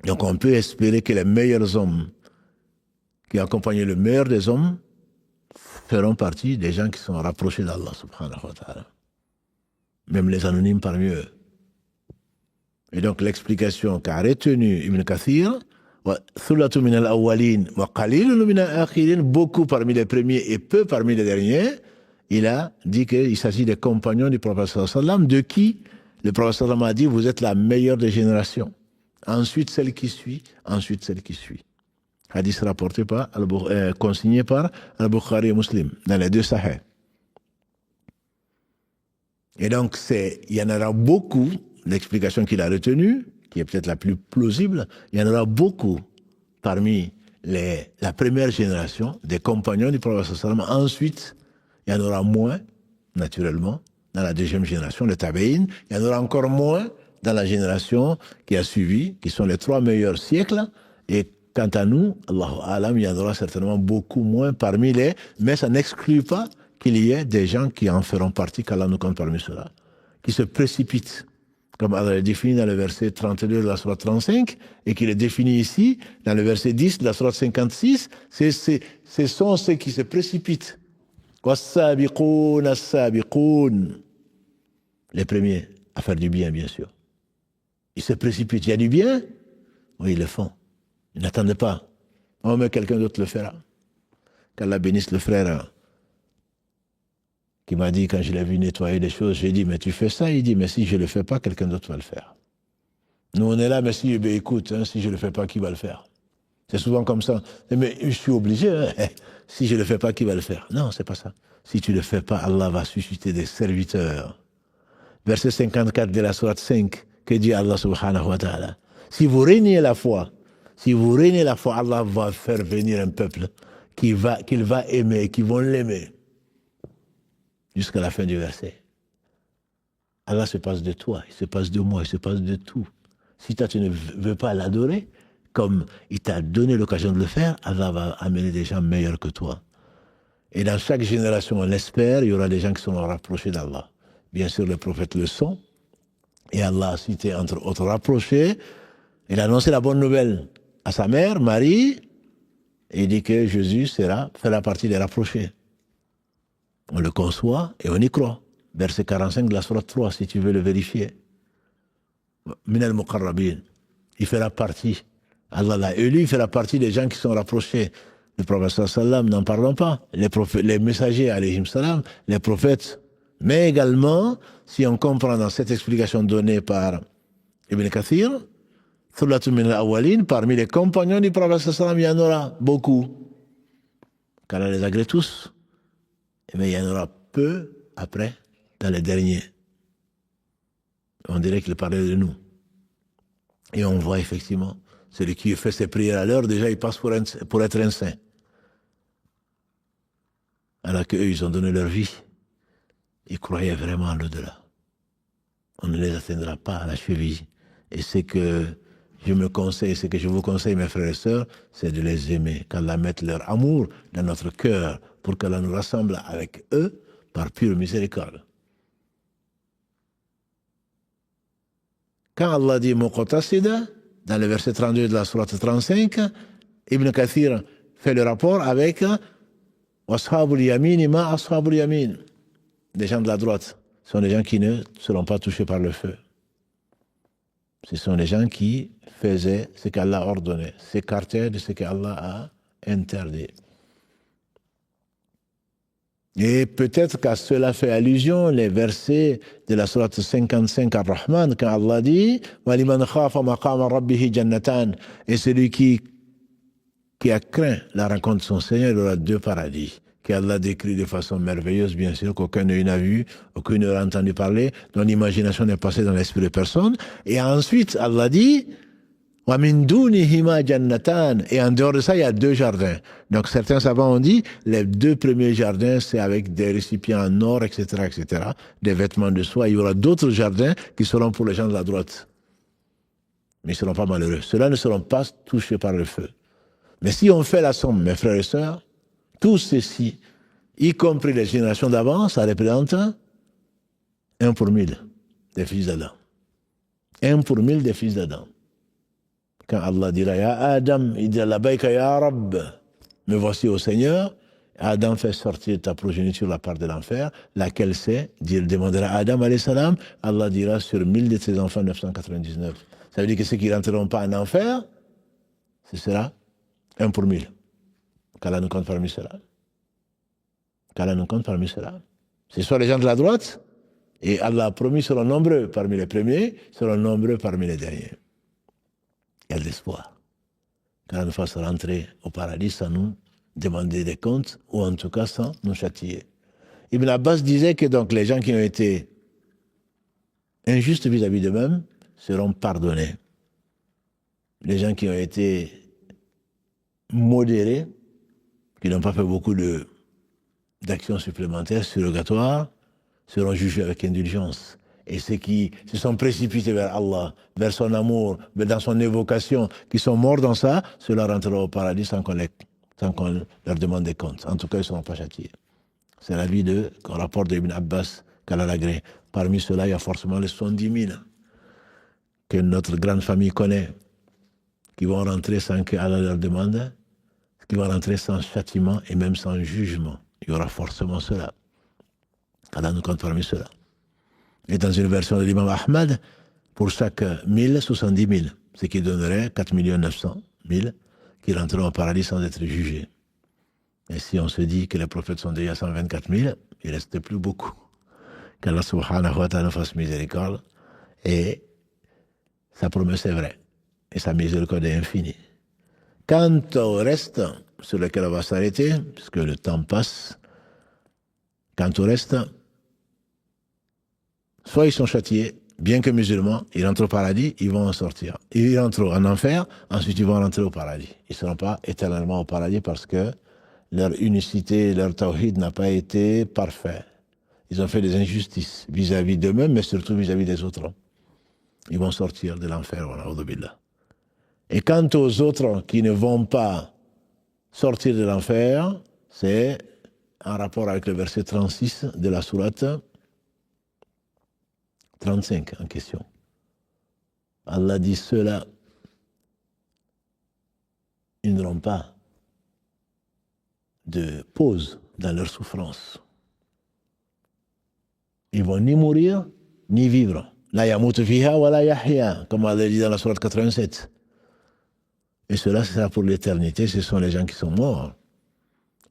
Donc on peut espérer que les meilleurs hommes qui accompagnent le meilleur des hommes feront partie des gens qui sont rapprochés d'Allah subhanahu wa ta'ala. Même les anonymes parmi eux. Et donc l'explication qu'a retenue Ibn Kathir, beaucoup parmi les premiers et peu parmi les derniers, il a dit qu'il s'agit des compagnons du prophète sallam, de qui le prophète sallam a dit vous êtes la meilleure des générations. Ensuite celle qui suit, ensuite celle qui suit. Hadith rapporté par, consigné par Al-Bukhari et Muslim, dans les deux Sahih. Et donc, il y en aura beaucoup, l'explication qu'il a retenue, qui est peut-être la plus plausible, il y en aura beaucoup parmi la première génération des compagnons du prophète sallam. Ensuite, il y en aura moins, naturellement, dans la deuxième génération, les tabi'in. Il y en aura encore moins dans la génération qui a suivi, qui sont les 3 meilleurs siècles. Et quant à nous, Allahu Alam, il y en aura certainement beaucoup moins parmi les... Mais ça n'exclut pas qu'il y ait des gens qui en feront partie, qu'Allah nous compte parmi ceux-là, qui se précipitent, comme Allah est défini dans le verset 32 de la sourate 35, et qu'il est défini ici, dans le verset 10 de la sourate 56, ce sont ceux qui se précipitent. Was-sabiqoun as-sabiqoun. Les premiers à faire du bien, bien sûr. Ils se précipitent. Il y a du bien? Oui, ils le font. Ils n'attendent pas. Oh, mais quelqu'un d'autre le fera. Qu'Allah bénisse le frère qui m'a dit, quand je l'ai vu nettoyer des choses, j'ai dit, mais tu fais ça? Il dit, mais si je ne le fais pas, quelqu'un d'autre va le faire. Nous, on est là, mais si, écoute, si je ne le fais pas, qui va le faire? C'est souvent comme ça. Mais je suis obligé, si je ne le fais pas, qui va le faire? Non, c'est pas ça. Si tu ne le fais pas, Allah va susciter des serviteurs. Verset 54 de la sourate 5, que dit Allah subhanahu wa ta'ala. Si vous régnez la foi, Allah va faire venir un peuple qu'il va aimer, qui vont l'aimer. Jusqu'à la fin du verset. Allah se passe de toi, il se passe de moi, il se passe de tout. Si toi tu ne veux pas l'adorer, comme il t'a donné l'occasion de le faire, Allah va amener des gens meilleurs que toi. Et dans chaque génération, on l'espère, il y aura des gens qui seront rapprochés d'Allah. Bien sûr, les prophètes le sont. Et Allah a cité entre autres rapprochés. Il a annoncé la bonne nouvelle à sa mère, Marie, et il dit que Jésus fera partie des rapprochés. On le conçoit et on y croit. Verset 45 de la sourate 3, si tu veux le vérifier. Min al-muqarrabin. Il fera partie Allah l'a élu, il fait la partie des gens qui sont rapprochés du prophète sallam, n'en parlons pas. Les messagers, alayhim salam, les prophètes. Mais également, si on comprend dans cette explication donnée par Ibn Kathir, Thullatun min al-awwalin, parmi les compagnons du prophète sallam, il y en aura beaucoup. Qu'Allah les agrée tous. Mais il y en aura peu après, dans les derniers. On dirait qu'il parlait de nous. Et on voit effectivement, celui qui fait ses prières à l'heure, déjà il passe pour être un saint. Alors qu'eux, ils ont donné leur vie. Ils croyaient vraiment à l'au-delà. On ne les atteindra pas à la cheville. Et c'est que je me conseille, c'est que je vous conseille, mes frères et sœurs, c'est de les aimer, qu'Allah mette leur amour dans notre cœur, pour qu'Allah nous rassemble avec eux par pure miséricorde. Quand Allah dit Muqtasida, dans le verset 32 de la sourate 35, Ibn Kathir fait le rapport avec Washabul Yamin ma Ashabul Yamin. Les gens de la droite sont des gens qui ne seront pas touchés par le feu. Ce sont les gens qui faisaient ce qu'Allah ordonnait, s'écartaient de ce qu'Allah a interdit. Et peut-être qu'à cela fait allusion les versets de la sourate 55 Ar-Rahman, quand Allah dit وَلِمَنْ خَافَ مَقَامَ رَبِّهِ جَنَّتَانِ. Et celui qui a craint la rencontre de son Seigneur, il aura deux paradis, qu'Allah décrit de façon merveilleuse, bien sûr, qu'aucun n'a vu, aucun n'a entendu parler, dont l'imagination n'est passée dans l'esprit de personne. Et ensuite, Allah dit وَمِن دُونِهِمَا جَنَّتَانِ. Et en dehors de ça, il y a deux jardins. Donc certains savants ont dit, les deux premiers jardins, c'est avec des récipients en or, etc., des vêtements de soie. Il y aura d'autres jardins qui seront pour les gens de la droite. Mais ils ne seront pas malheureux. Ceux-là ne seront pas touchés par le feu. Mais si on fait la somme, mes frères et sœurs, tout ceci, y compris les générations d'avant, ça représente 1 pour 1000 des fils d'Adam. 1 pour 1000 des fils d'Adam. Quand Allah dira Ya Adam, il dira Labaïka Ya Rabb, me voici au Seigneur. Adam fait sortir ta progéniture la part de l'enfer, laquelle c'est, il demandera à Adam alayhi salam, Allah dira sur 1000 de ses enfants 999. Ça veut dire que ceux qui ne rentreront pas en enfer, ce sera 1 pour 1000. Qu'Allah nous compte parmi cela. Qu'Allah nous compte parmi cela. Ce sont les gens de la droite, et Allah a promis seront nombreux parmi les premiers, seront nombreux parmi les derniers. Il y a de l'espoir. Qu'Allah nous fasse rentrer au paradis sans nous demander des comptes, ou en tout cas sans nous châtier. Ibn Abbas disait que donc les gens qui ont été injustes vis-à-vis d'eux-mêmes seront pardonnés. Les gens qui ont été modérés, qui n'ont pas fait beaucoup d'actions supplémentaires, surrogatoires, seront jugés avec indulgence. Et ceux qui se sont précipités vers Allah, vers son amour, dans son évocation, qui sont morts dans ça, ceux-là rentreront au paradis sans qu'on leur demande des comptes. En tout cas, ils ne seront pas châtiés. C'est l'avis qu'on rapporte d'Ibn Abbas, qu'Allah l'agrée. Parmi ceux-là, il y a forcément les 70 000 que notre grande famille connaît, qui vont rentrer sans qu'Allah leur demande, qui vont rentrer sans châtiment et même sans jugement. Il y aura forcément cela. Allah nous compte parmi ceux-là. Et dans une version de l'imam Ahmad, pour chaque 1000, 70 000, ce qui donnerait 4 900 000 qui rentreront au paradis sans être jugés. Et si on se dit que les prophètes sont déjà 124 000, il ne reste plus beaucoup. Qu'Allah subhanahu wa ta'ala fasse miséricorde. Et sa promesse est vraie. Et sa miséricorde est infinie. Quant au reste, sur lequel on va s'arrêter, puisque le temps passe, quant au reste, soit ils sont châtiés, bien que musulmans, ils rentrent au paradis, ils vont en sortir. Ils rentrent en enfer, ensuite ils vont rentrer au paradis. Ils ne seront pas éternellement au paradis parce que leur unicité, leur tawhid n'a pas été parfait. Ils ont fait des injustices vis-à-vis d'eux-mêmes, mais surtout vis-à-vis des autres. Ils vont sortir de l'enfer, voilà. Et quant aux autres qui ne vont pas sortir de l'enfer, c'est en rapport avec le verset 36 de la sourate 35 en question. Allah dit ceux-là, ils n'auront pas de pause dans leur souffrance. Ils vont ni mourir, ni vivre. La yamutu fiha wa la yahya, comme Allah dit dans la sourate 87. Et cela, c'est ça pour l'éternité. Ce sont les gens qui sont morts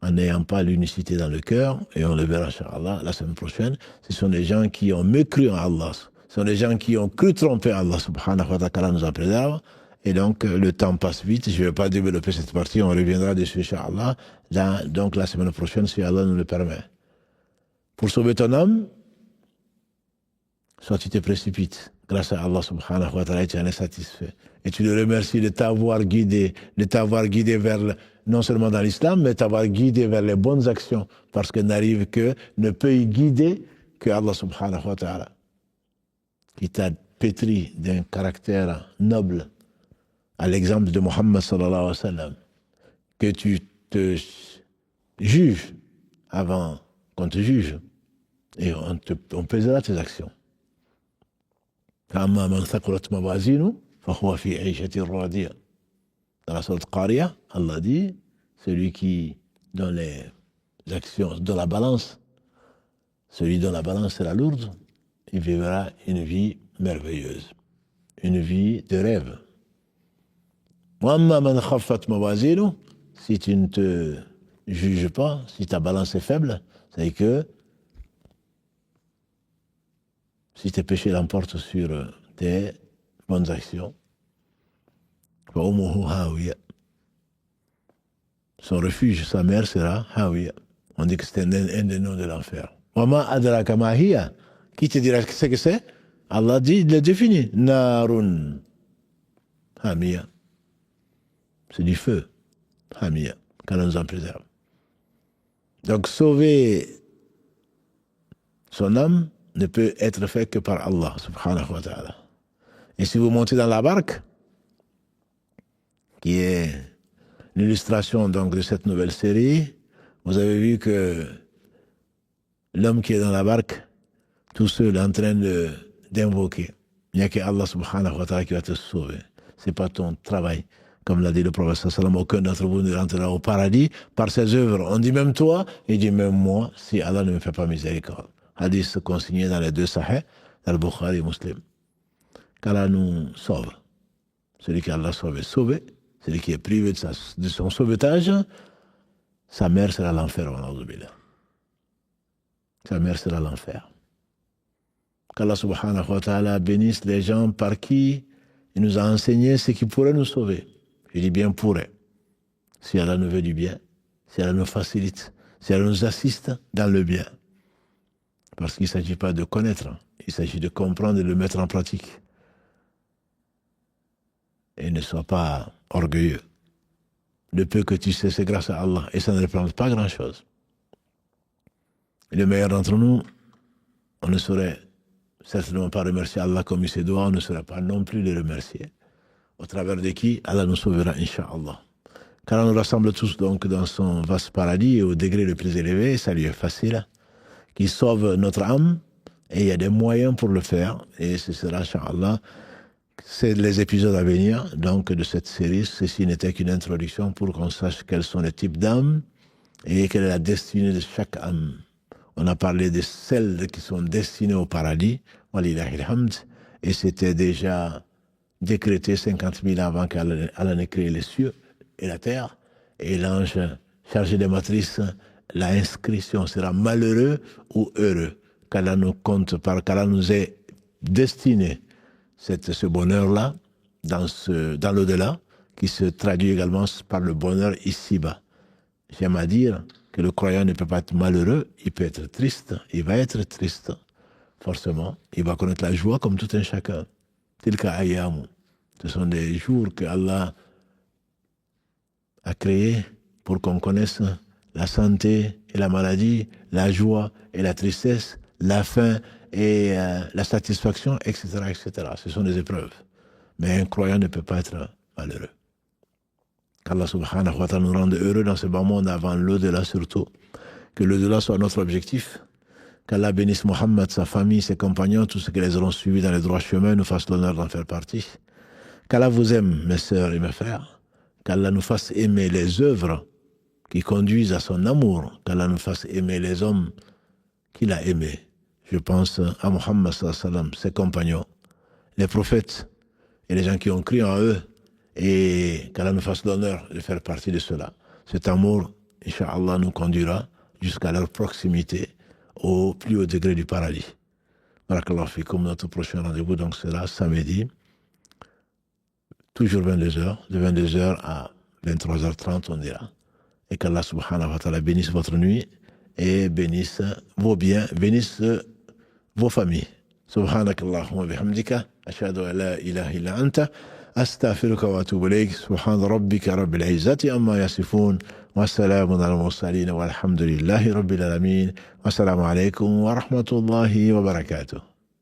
en n'ayant pas l'unicité dans le cœur, et on le verra, Inch'Allah, la semaine prochaine. Ce sont des gens qui ont mécru en Allah. Ce sont des gens qui ont cru tromper Allah, subhanahu wa ta'ala, nous en préserve. Et donc, le temps passe vite. Je ne vais pas développer cette partie. On reviendra dessus, Inch'Allah. Donc, la semaine prochaine, si Allah nous le permet. Pour sauver ton âme, soit tu te précipites. Grâce à Allah, subhanahu wa ta'ala, tu en es satisfait. Et tu le remercies de t'avoir guidé vers, non seulement dans l'islam, mais t'avoir guidé vers les bonnes actions. Parce que ne peut y guider que Allah, subhanahu wa ta'ala, qui t'a pétri d'un caractère noble, à l'exemple de Muhammad sallallahu alayhi wa sallam, que tu te juges avant qu'on te juge, et on pèsera tes actions. Dans la sourate Qariya, Allah dit, celui qui, dans les actions, dans la balance, celui dont la balance est la lourde, il vivra une vie merveilleuse, une vie de rêve. Si tu ne te juges pas, si ta balance est faible, c'est que si tes péchés l'emportent sur tes bonnes actions, son refuge, sa mère sera Hawiya. On dit que c'est un des noms de l'enfer. Qui te dira ce que c'est? Allah dit, il le définit. Narun Hamiya. C'est du feu. Hamiya. Qu'Allah nous en préserve. Donc sauver son âme ne peut être fait que par Allah, subhanahu wa ta'ala. Et si vous montez dans la barque, qui est l'illustration donc de cette nouvelle série, vous avez vu que l'homme qui est dans la barque, tout seul en train d'invoquer, il n'y a que Allah subhanahu wa ta'ala qui va te sauver. Ce n'est pas ton travail. Comme l'a dit le prophète sallallahu alayhi wa sallam, aucun d'entre vous ne rentrera au paradis par ses œuvres. On dit même toi, et dit même moi, si Allah ne me fait pas miséricorde. Hadith consigné dans les deux Sahih, dans le Bukhari et Muslim. Qu'Allah nous sauve. Celui qu'Allah sauve est sauvé. Celui qui est privé de son sauvetage, sa mère sera l'enfer. Sa mère sera l'enfer. Qu'Allah subhanahu wa ta'ala bénisse les gens par qui il nous a enseigné ce qui pourrait nous sauver. Je dis bien pourrait. Si Allah nous veut du bien, si Allah nous facilite, si Allah nous assiste dans le bien. Parce qu'il ne s'agit pas de connaître, il s'agit de comprendre et de le mettre en pratique. Et ne sois pas orgueilleux. Le peu que tu sais, c'est grâce à Allah. Et ça ne représente pas grand-chose. Et le meilleur d'entre nous, on ne saurait certainement pas remercier Allah comme il se doit, on ne saurait pas non plus le remercier. Au travers de qui Allah nous sauvera, Inch'Allah. Car on nous rassemble tous donc dans son vaste paradis et au degré le plus élevé, ça lui est facile, qui sauve notre âme, et il y a des moyens pour le faire, et ce sera, Inch'Allah, c'est les épisodes à venir, donc, de cette série. Ceci n'était qu'une introduction pour qu'on sache quels sont les types d'âmes et quelle est la destinée de chaque âme. On a parlé de celles qui sont destinées au paradis, walillahi alhamd, et c'était déjà décrété 50 000 ans avant qu'Allah n'ait créé les cieux et la terre, et l'ange chargé des matrices l'a inscription sera malheureux ou heureux, qu'Allah nous compte qu'Allah nous ait destiné ce bonheur-là dans l'au-delà, qui se traduit également par le bonheur ici-bas. J'aime à dire que le croyant ne peut pas être malheureux, il peut être triste, il va être triste, forcément. Il va connaître la joie comme tout un chacun. Tilka ayyamu. Ce sont des jours que Allah a créés pour qu'on connaisse la santé et la maladie, la joie et la tristesse, la faim et la satisfaction, etc., etc. Ce sont des épreuves. Mais un croyant ne peut pas être malheureux. Qu'Allah subhanahu wa ta'ala nous rende heureux dans ce bas monde avant l'au-delà surtout. Que l'au-delà soit notre objectif. Qu'Allah bénisse Mohammed, sa famille, ses compagnons, tous ceux qui les auront suivis dans les droits chemins, nous fasse l'honneur d'en faire partie. Qu'Allah vous aime, mes sœurs et mes frères. Qu'Allah nous fasse aimer les œuvres qui conduisent à son amour. Qu'Allah nous fasse aimer les hommes qu'il a aimés. Je pense à Mohammed sallallahu alayhi wa sallam, ses compagnons, les prophètes et les gens qui ont cru en eux et qu'Allah nous fasse l'honneur de faire partie de cela. Cet amour, Inch'Allah, nous conduira jusqu'à leur proximité au plus haut degré du paradis. Barakallahu fikum. Notre prochain rendez-vous donc sera samedi, toujours 22h, de 22h à 23h30 on dira. Et qu'Allah subhanahu wa ta'ala bénisse votre nuit et bénisse vos biens, bénisse vos familles. Subhanakallahumma bihamdika, ashhadu an la ilaha illa anta, astaghfiruka wa atubu ilayk. Subhana rabbika rabbil izzati amma yasifun, wa salamun ala mursalin, walhamdulillahi rabbil alamin. Wassalamu alaykum wa rahmatullahi wa barakatuh.